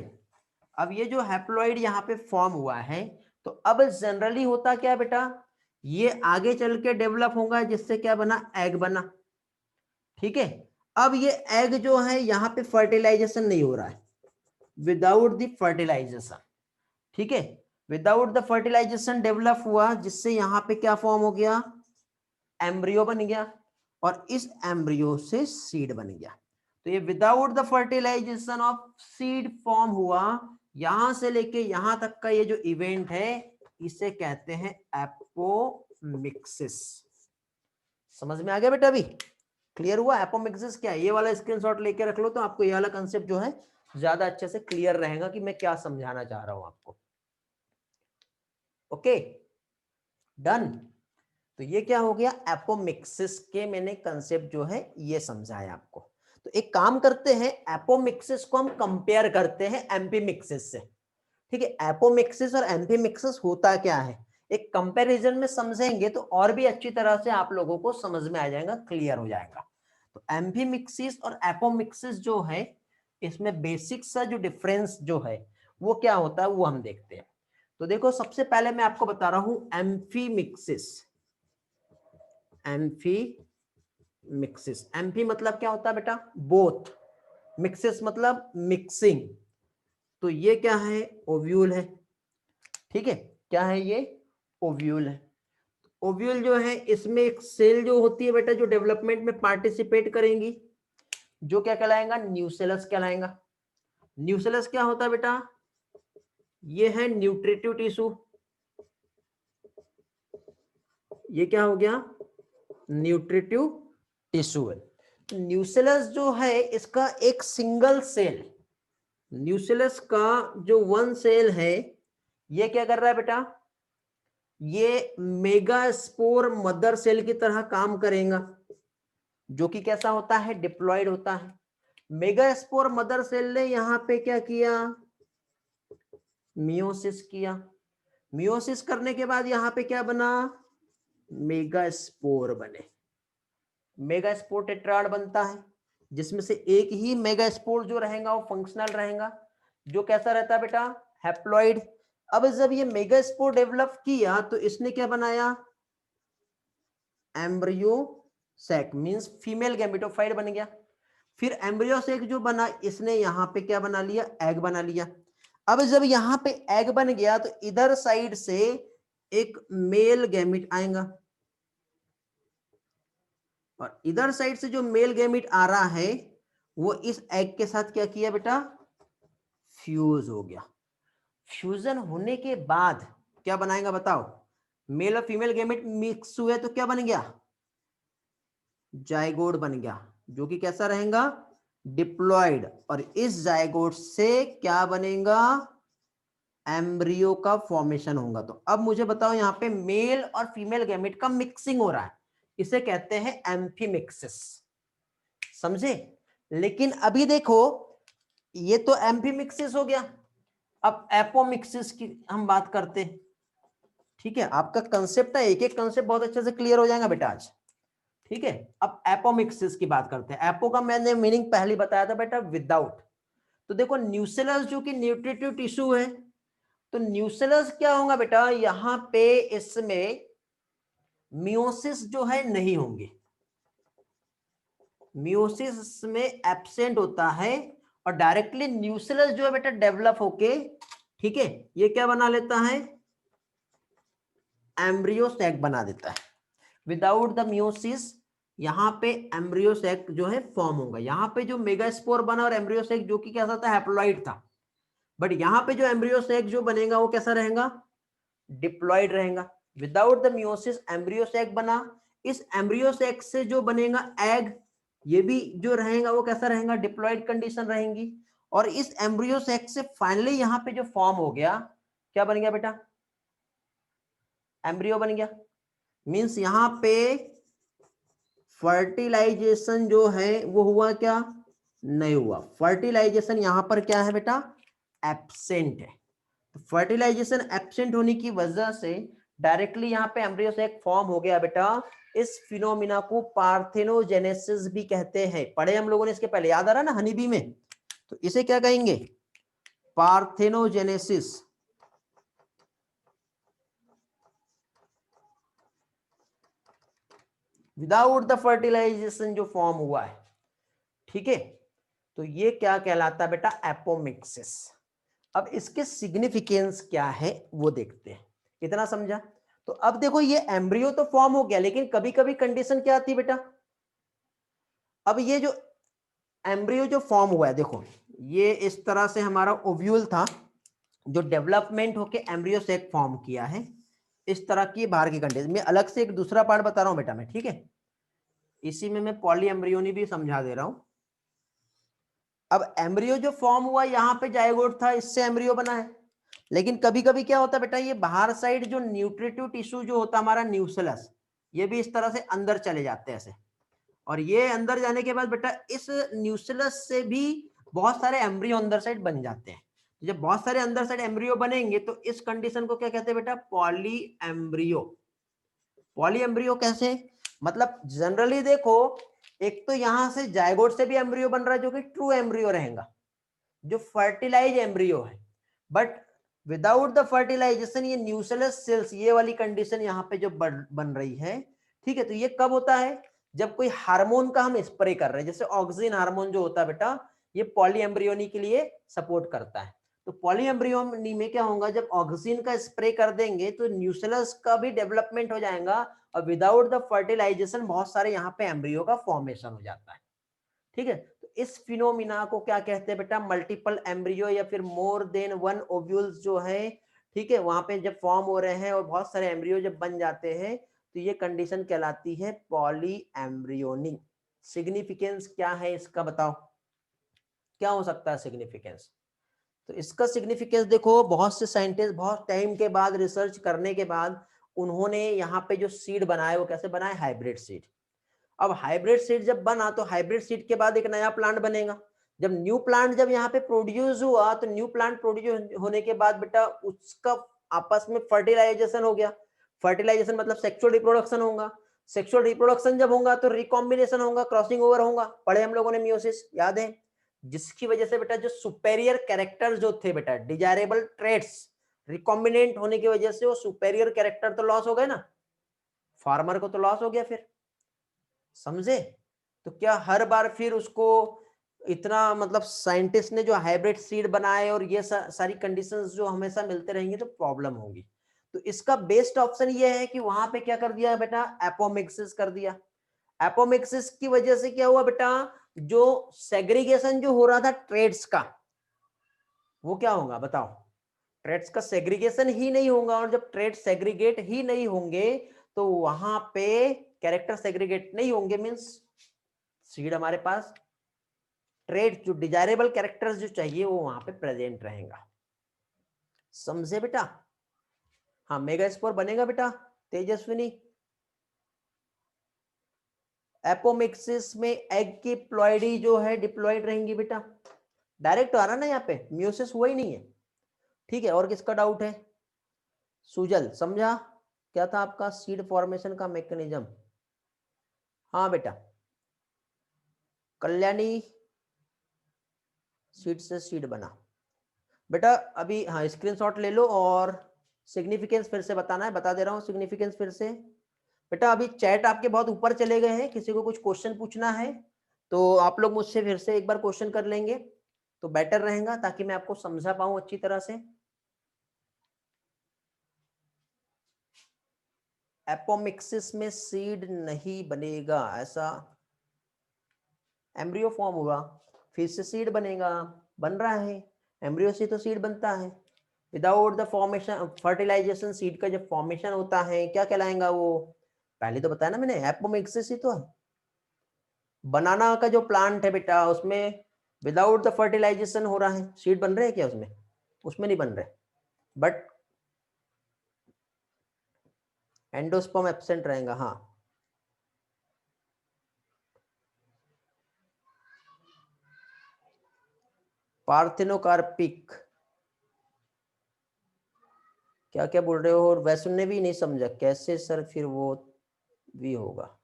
अब ये जो हैप्लॉइड यहाँ पे फॉर्म हुआ है, तो अब जनरली होता क्या बेटा, ये आगे चल के डेवलप होगा जिससे क्या बना, एग बना। ठीक है, अब ये एग जो है यहाँ पे फर्टिलाइजेशन नहीं हो रहा है, विदाउट द फर्टिलाइजेशन। ठीक है, विदाउट द फर्टिलाइजेशन डेवलप हुआ, जिससे यहाँ पे क्या फॉर्म हो गया, एम्ब्रियो बन गया, और इस एम्ब्रियो से सीड बन गया। तो ये without the fertilization of seed form हुआ, यहां से लेके यहां तक का ये जो इवेंट है इसे कहते हैं एपोमिक्सिस। समझ में आ गया बेटा, अभी क्लियर हुआ एपोमिक्सिस क्या है, ये वाला स्क्रीनशॉट लेके रख लो तो आपको ये वाला कंसेप्ट जो है ज्यादा अच्छे से क्लियर रहेगा कि मैं क्या समझाना चाह रहा हूं आपको। ओके डन, तो ये क्या हो गया, एपोमिक्सिस के मैंने कंसेप्ट जो है ये समझाया आपको। तो एक काम करते हैं, एपोमिक्सिस को हम कंपेयर करते हैं एम्फीमिक्सिस से। ठीक है, एपोमिक्सिस और एम्फीमिक्सिस होता क्या है, एक कंपैरिजन में समझेंगे तो और भी अच्छी तरह से आप लोगों को समझ में आ जाएगा, क्लियर हो जाएगा। तो एम्फीमिक्सिस और एपोमिक्सिस जो है इसमें बेसिक सा जो डिफरेंस जो है वो क्या होता है वो हम देखते हैं। तो देखो सबसे पहले मैं आपको बता रहा हूं एम्फीमिक्सिस। एम्फीमिक्सिस, एम्फी मतलब क्या होता है बेटा, बोथ, मिक्सिस मतलब मिक्सिंग। तो ये क्या है, ओव्यूल है। ठीक है, क्या है ये, ओव्यूल है। ओव्यूल जो है इसमें एक सेल जो होती है बेटा जो डेवलपमेंट में पार्टिसिपेट करेंगी, जो क्या कहलाएगा, न्यूसेलस कहलाएगा। न्यूसेलस क्या होता है बेटा, ये है न्यूट्रिटिव टिश्यू, ये क्या हो गया, न्यूट्रिटिव टिश्यू है। न्यूसेलस जो है इसका एक सिंगल सेल, न्यूसेलस का जो वन सेल है ये क्या कर रहा है बेटा, ये मेगास्पोर मदर सेल की तरह काम करेगा, जो कि कैसा होता है, डिप्लॉयड होता है। मेगास्पोर मदर सेल ने यहाँ पे क्या किया, मियोसिस किया। मियोसिस करने के बाद यहाँ पे क्या बना, मेगास्पोर बने। मेगास्पोर टेट्राड बनता है, जिसमें से एक ही मेगास्पोर जो रहेगा वो फंक्शनल रहेगा, जो कैसा रहता है बेटा, हैप्लॉइड। अब जब ये मेगास्पोर डेवलप किया तो इसने क्या बनाया, embryo sac, means female gametophyte बन गया। फिर एम्ब्रियो सैक जो बना, इसने यहां पे क्या बना लिया, एग बना लिया। अब जब यहां पे एग बन गया तो इधर साइड से एक मेल गैमिट आएगा, और इधर साइड से जो मेल गैमिट आ रहा है वो इस एग के साथ क्या किया बेटा, फ्यूज हो गया। फ्यूजन होने के बाद क्या बनाएगा बताओ, मेल और फीमेल गैमेट मिक्स हुए तो क्या बन गया, जाइगोट बन गया, जो कि कैसा रहेगा, डिप्लॉयड। और इस जाइगोट से क्या बनेगा, एम्ब्रियो का फॉर्मेशन होगा। तो अब मुझे बताओ, यहाँ पे मेल और फीमेल गैमेट का मिक्सिंग हो रहा है, इसे कहते हैं एम्फीमिक्सिस, समझे। लेकिन अभी देखो, ये तो एम्फीमिक्सिस हो गया, अब एपोमिक्सिस की हम बात करते हैं। ठीक है, आपका कंसेप्ट है, एक एक कंसेप्ट बहुत अच्छे से क्लियर हो जाएगा बेटा आज। ठीक है, अब एपोमिक्सिस की बात करते हैं। एपो का मैंने मीनिंग पहले बताया था बेटा, विदाउट। तो देखो न्यूसेलस जो कि न्यूट्रिटिव टिश्यू है, तो न्यूसेलस क्या होगा बेटा, यहां पे इसमें मियोसिस जो है नहीं होंगे, मियोसिस में एब्सेंट होता है, और डायरेक्टली न्यूसेलस जो है बेटा डेवलप होके, ठीक है, ये क्या बना लेता है, एम्ब्रियो सैक बना देता है। विदाउट द मियोसिस यहाँ पे एम्ब्रियो सैक जो है फॉर्म होगा। यहाँ पे जो मेगास्पोर बना और एम्ब्रियो सैक जो कि कैसा था, हैप्लॉइड था, बट यहाँ पे जो एम्ब्रियो सैक जो बनेगा वो कैसा रहेगा, डिप्लॉयड रहेगा। Without the meiosis embryo sac बना, इस एम्ब्रियो सैक से जो बनेगा एग, ये भी जो रहेगा वो कैसा रहेगा, डिप्लॉयड कंडीशन रहेंगी। और इस एम्ब्रियो सैक से फाइनली यहाँ पे जो फॉर्म हो गया, क्या बन गया बेटा, एम्ब्रियो बन गया। मींस यहाँ पे फर्टिलाइजेशन जो है वो हुआ क्या, नहीं हुआ। फर्टिलाइजेशन यहां पर क्या है बेटा, एब्सेंट है। तो फर्टिलाइजेशन एब्सेंट होने की वजह से डायरेक्टली यहाँ पे एम्ब्रियो सैक फॉर्म हो गया बेटा। इस फिनोमिना को पार्थेनोजेनेसिस भी कहते हैं, पढ़े हम लोगों ने इसके पहले, याद आ रहा है ना हनी बी में। तो इसे क्या कहेंगे, पार्थेनोजेनेसिस। विदाउट द फर्टिलाइजेशन जो फॉर्म हुआ है, ठीक है, तो ये क्या कहलाता है बेटा, एपोमिक्सिस। अब इसके सिग्निफिकेंस क्या है वो देखते हैं, इतना समझा। तो अब देखो, ये एम्ब्रियो तो फॉर्म हो गया, लेकिन कभी कभी कंडीशन क्या आती है बेटा, अब ये जो एम्ब्रियो जो फॉर्म हुआ है, देखो ये इस तरह से हमारा ओव्यूल था, जो डेवलपमेंट होके एम्ब्रियो सैक फॉर्म किया है, इस तरह की बाहर की कंडीशन में। अलग से एक दूसरा पार्ट बता रहा हूं बेटा मैं, ठीक है, इसी में मैं पॉली एम्ब्रियोनी भी समझा दे रहा हूं। अब एम्ब्रियो जो फॉर्म हुआ, यहाँ पे जाइगोट था, इससे एम्ब्रियो बना है। लेकिन कभी कभी क्या होता है बेटा, ये बाहर साइड जो न्यूट्रिटिव टिश्यू जो होता है हमारा न्यूसेलस, ये भी इस तरह से अंदर चले जाते हैं ऐसे, और ये अंदर जाने के बाद बेटा इस न्यूसेलस से भी बहुत सारे एम्ब्रियो अंदर साइड बन जाते हैं। जब बहुत सारे अंदर साइड एम्ब्रियो बनेंगे तो इस कंडीशन को क्या कहते हैं बेटा, पॉली एम्ब्रियो। पॉली एम्ब्रियो कैसे, मतलब जनरली देखो, एक तो यहां से जाइगोट से भी एम्ब्रियो बन रहा है जो कि ट्रू एम्ब्रियो रहेगा, जो फर्टिलाइज एम्ब्रियो है। बट विदाउट द फर्टिलाइजेशन ये न्यूसेलस सेल्स, ये वाली कंडीशन यहाँ पे जो बन रही है, ठीक है। तो ये कब होता है, जब कोई हार्मोन का हम स्प्रे कर रहे हैं, जैसे ऑक्सिन हार्मोन जो होता है बेटा, ये पॉली एम्ब्रियोनी के लिए सपोर्ट करता है। तो पॉली एम्ब्रियोनी में क्या होगा, जब ऑक्सिन का स्प्रे कर देंगे तो न्यूसेलस का भी डेवलपमेंट हो जाएगा, और विदाउट द फर्टिलाइजेशन बहुत सारे यहाँ पे एम्ब्रियो का फॉर्मेशन हो जाता है, ठीक है। तो इस फिनोमिना को क्या कहते हैं बेटा, मल्टीपल एम्ब्रियो, या फिर मोर देन वन ओव्यूल्स जो है, ठीक है, वहां पे जब फॉर्म हो रहे हैं और बहुत सारे एम्ब्रियो जब बन जाते हैं, तो ये कंडीशन कहलाती है पॉली एम्ब्रियोनिक। सिग्निफिकेंस क्या है इसका बताओ, क्या हो सकता है सिग्निफिकेंस। तो इसका सिग्निफिकेंस देखो, बहुत से साइंटिस्ट बहुत टाइम के बाद रिसर्च करने के बाद उन्होंने यहाँ पे जो सीड बनाए वो कैसे बनाए, हाइब्रिड सीड। अब हाइब्रिड सीड जब बना तो हाइब्रिड सीड के बाद एक नया प्लांट बनेगा, जब न्यू प्लांट जब यहाँ पे प्रोड्यूस हुआ तो न्यू प्लांट प्रोड्यूस होने के बाद बेटा उसका आपस में फर्टिलाइजेशन हो गया। फर्टिलाइजेशन मतलब सेक्सुअल रिप्रोडक्शन होगा। सेक्सुअल रिप्रोडक्शन जब होगा तो रिकॉम्बिनेशन होगा, क्रॉसिंग ओवर होगा। पढ़े हम लोगों ने मियोसिस, याद है? जिसकी वजह से बेटा जो सुपेरियर कैरेक्टर जो थे बेटा, डिजायरेबल ट्रेट्स, रिकॉम्बिनेंट होने की वजह से वो सुपेरियर कैरेक्टर तो लॉस हो गए ना, फार्मर को तो लॉस हो गया फिर। समझे? तो क्या हर बार फिर उसको इतना मतलब साइंटिस्ट ने जो हाइब्रिड सीड बनाए और ये सारी कंडीशंस जो हमेशा मिलते रहेंगे तो प्रॉब्लम होगी। तो इसका बेस्ट ऑप्शन ये है कि वहां पे क्या कर दिया बेटा, एपोमिक्सिस कर दिया। एपोमिक्सिस की वजह से क्या हुआ बेटा, जो सेग्रीगेशन जो हो रहा था ट्रेड्स का, वो क्या होगा बताओ? ट्रेड्स का सेग्रीगेशन ही नहीं होगा, और जब ट्रेड सेग्रीगेट ही नहीं होंगे तो वहां पे कैरेक्टर सेग्रीगेट नहीं होंगे, मींस सीड हमारे पास ट्रेड जो डिजायरेबल कैरेक्टर्स जो चाहिए वो वहां पे प्रेजेंट रहेगा। समझे बेटा? हाँ, मेगा स्पोर बनेगा बेटा तेजस्विनी। एपोमिक्सिस में एग की प्लॉइडी जो है डिप्लॉइड रहेंगी बेटा। डायरेक्ट आ रहा ना यहाँ पे, म्यूसिस हुआ ही नहीं है। ठीक है, और किसका डाउट है? सुजल समझा क्या था आपका सीड फॉर्मेशन का मैकेनिज्म? हाँ बेटा, कल्याणी सीड से सीड बना बेटा। अभी हाँ स्क्रीनशॉट ले लो और सिग्निफिकेंस फिर से बताना है, बता दे रहा हूँ सिग्निफिकेंस फिर से। बेटा अभी चैट आपके बहुत ऊपर चले गए हैं, किसी को कुछ क्वेश्चन पूछना है तो आप लोग मुझसे फिर से एक बार क्वेश्चन कर लेंगे तो बेटर रहेगा, ताकि मैं आपको समझा पाऊं अच्छी तरह से। एपोमिक्सिस में सीड नहीं बनेगा, ऐसा एम्ब्रियो फॉर्म हुआ फिर से सीड बनेगा, बन रहा है। एम्ब्रियो से तो सीड बनता है। Without the formation fertilization seed का जब फॉर्मेशन होता है क्या कहलाएगा वो? पहले तो बताया ना मैंने, एपोमिक्सिस ही तो है। बनाना का जो प्लांट है बेटा उसमें विदाउट द फर्टिलाइजेशन हो रहा है, सीड बन रहे हैं क्या उसमें? उसमें नहीं बन रहे, बट एंडोस्पर्म एब्सेंट रहेगा। हाँ, पार्थिनोकार्पिक क्या क्या बोल रहे हो? और वैसे ने भी नहीं समझा कैसे सर, फिर वो भी होगा।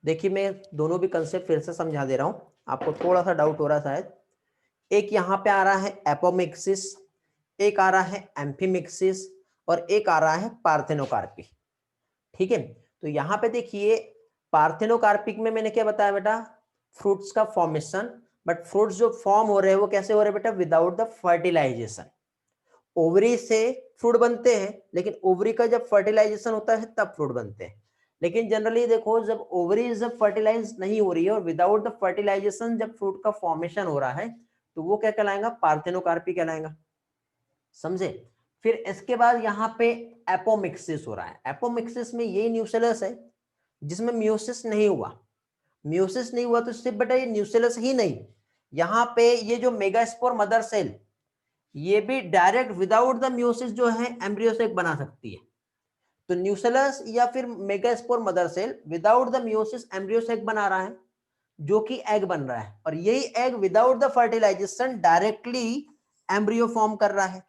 देखिए मैं दोनों भी कंसेप्ट फिर से समझा दे रहा हूं, आपको थोड़ा सा डाउट हो रहा है शायद। एक यहाँ पे आ रहा है एपोमिक्सिस, एक आ रहा है एम्फीमिक्सिस, और एक आ रहा है पार्थेनोकार्पी। ठीक है, तो यहाँ पे देखिए पार्थेनोकार्पिक में मैंने क्या बताया बेटा, फ्रूट्स का फॉर्मेशन, बट फ्रूट्स जो फॉर्म हो रहे हैं वो कैसे हो रहे हैं बेटा, विदाउट द फर्टिलाइजेशन। ओवरी से फ्रूट बनते हैं, लेकिन ओवरी का जब फर्टिलाइजेशन होता है तब फ्रूट बनते हैं। लेकिन जनरली देखो जब ओवरी जब फर्टिलाइज नहीं हो रही है और विदाउट द फर्टिलाइजेशन जब फ्रूट का फॉर्मेशन हो रहा है तो वो क्या कहलाएगा, पार्थेनोकार्पी कहलाएगा। समझे? फिर इसके बाद यहाँ पे एपोमिक्सिस हो रहा है। एपोमिक्सिस में ये न्यूसेलस है जिसमें म्यूसिस नहीं हुआ। म्यूसिस नहीं हुआ तो सिर्फ बेटा ये न्यूसेलस ही नहीं, यहाँ पे ये जो मेगास्पोर मदर सेल ये भी डायरेक्ट विदाउट द म्यूसिस जो है एम्ब्रियो से बना सकती है। तो न्यूसेलस या फिर megaspore mother cell without the meiosis embryo से बना रहा है, जो कि एग बन रहा है, और यही egg without the fertilization directly embryo form कर रहा है।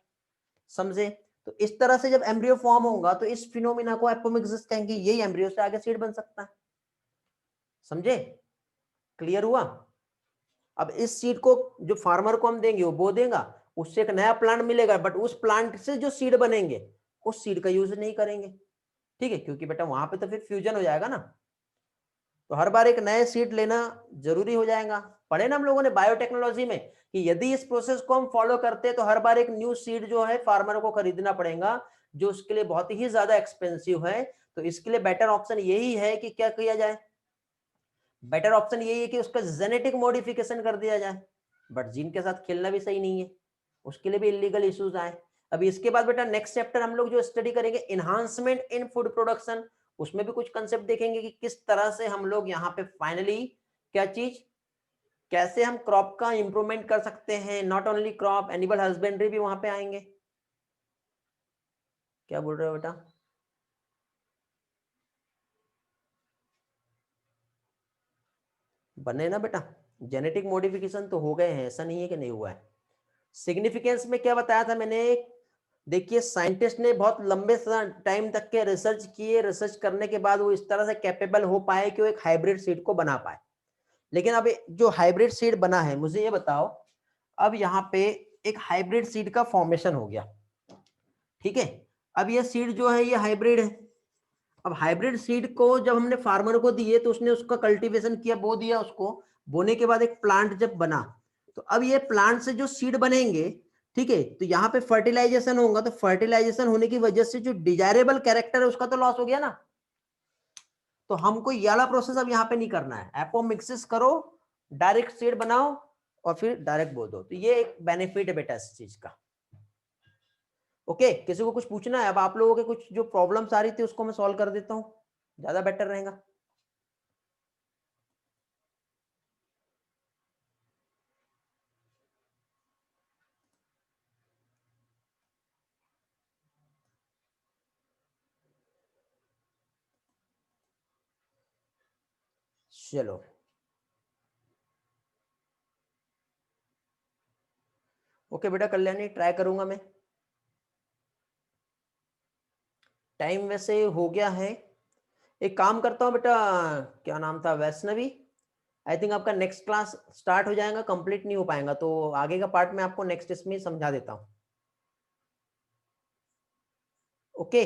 समझे? तो इस तरह से जब एम्ब्रियो फॉर्म होगा तो इस फिनोमिना को एपोमिक्सिस कहेंगे, यही एम्ब्रियो से आगे सीड बन सकता है। समझे? क्लियर हुआ? अब इस सीड को जो फार्मर को हम देंगे वो बो देगा, उससे एक नया प्लांट मिलेगा, बट उस प्लांट से जो सीड बनेंगे उस सीड का यूज नहीं करेंगे। ठीक है, क्योंकि बेटा वहां पे तो फिर फ्यूजन हो जाएगा ना, तो हर बार एक नए सीड लेना जरूरी हो जाएगा। पढ़े ना हम लोगों ने बायोटेक्नोलॉजी में कि यदि इस प्रोसेस को हम फॉलो करते हैं तो हर बार एक न्यू सीड जो है फार्मर को खरीदना पड़ेगा, जो उसके लिए बहुत ही ज्यादा एक्सपेंसिव है। तो इसके लिए बेटर ऑप्शन यही है कि क्या किया जाए, बेटर ऑप्शन यही है कि उसका जेनेटिक मॉडिफिकेशन कर दिया जाए। बट जीन के साथ खेलना भी सही नहीं है, उसके लिए भी इलीगल इश्यूज आए। अभी इसके बाद बेटा नेक्स्ट चैप्टर हम लोग जो स्टडी करेंगे इन्हांसमेंट इन फूड प्रोडक्शन, उसमें भी कुछ कंसेप्ट देखेंगे कि किस तरह से हम लोग यहाँ पे फाइनली क्या चीज, कैसे हम क्रॉप का इंप्रूवमेंट कर सकते हैं। Not only crop, animal husbandry भी वहां पे आएंगे। क्या बोल रहे हो बेटा? बने ना बेटा? जेनेटिक मॉडिफिकेशन तो हो गए हैं, ऐसा नहीं है कि नहीं हुआ है। सिग्निफिकेंस में क्या बताया था मैंने, देखिए साइंटिस्ट ने बहुत लंबे टाइम तक के रिसर्च किए, रिसर्च करने के बाद वो इस तरह से कैपेबल हो पाए कि वो एक हाइब्रिड सीड को बना पाए। लेकिन अब जो हाइब्रिड सीड बना है, मुझे ये बताओ, अब यहाँ पे एक हाइब्रिड सीड का फॉर्मेशन हो गया, ठीक है। अब ये सीड जो है ये हाइब्रिड है। अब हाइब्रिड सीड को जब हमने फार्मर को दिए तो उसने उसका कल्टीवेशन किया, बो दिया उसको, बोने के बाद एक प्लांट जब बना, तो अब ये प्लांट से जो सीड बनेंगे, ठीक है, तो यहाँ पे फर्टिलाइजेशन होगा, तो फर्टिलाइजेशन होने की वजह से जो डिजायरेबल कैरेक्टर है उसका तो लॉस हो गया ना। तो हमको ये वाला प्रोसेस अब यहाँ पे नहीं करना है, एपोमिक्सिस करो, डायरेक्ट सीड बनाओ और फिर डायरेक्ट बो दो। तो ये एक बेनिफिट है बेटा इस चीज का। ओके, किसी को कुछ पूछना है? अब आप लोगों के कुछ जो प्रॉब्लम्स आ रही थी उसको मैं सॉल्व कर देता हूँ, ज्यादा बेटर रहेगा। चलो ओके बेटा कल्याणी, ट्राई करूंगा मैं। टाइम वैसे हो गया है, एक काम करता हूँ बेटा, क्या नाम था, वैष्णवी, आई थिंक आपका नेक्स्ट क्लास स्टार्ट हो जाएगा, कंप्लीट नहीं हो पाएगा, तो आगे का पार्ट मैं आपको नेक्स्ट इसमें समझा देता हूँ। ओके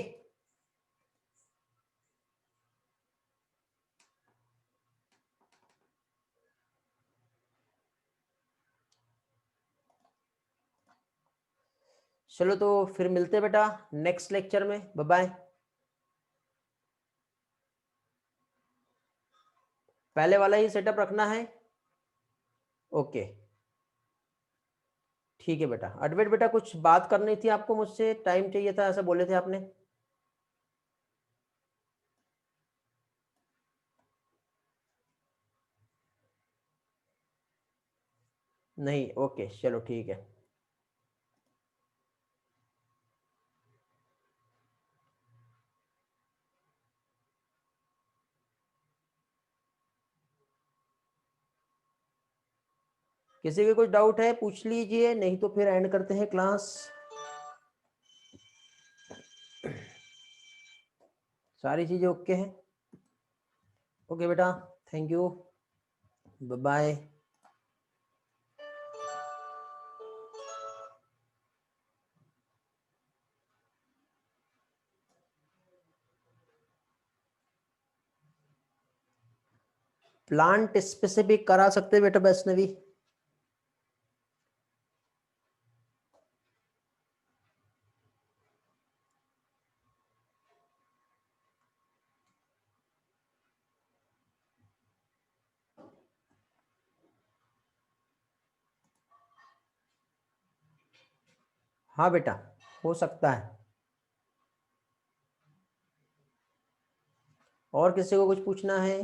चलो, तो फिर मिलते हैं बेटा नेक्स्ट लेक्चर में, बाय बाय। पहले वाला ही सेटअप रखना है। ओके ठीक है बेटा। अडवेट बेटा कुछ बात करनी थी आपको मुझसे, टाइम चाहिए था ऐसा बोले थे आपने। नहीं, ओके चलो ठीक है। किसी के कुछ डाउट है पूछ लीजिए, नहीं तो फिर एंड करते हैं क्लास। सारी चीजें ओके हैं? ओके बेटा, thank you, bye bye. Plant specific करा सकते बेटा वैष्णवी। हाँ बेटा, हो सकता है। और किसी को कुछ पूछना है?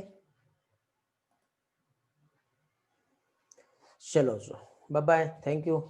चलो बाय बाय, थैंक यू।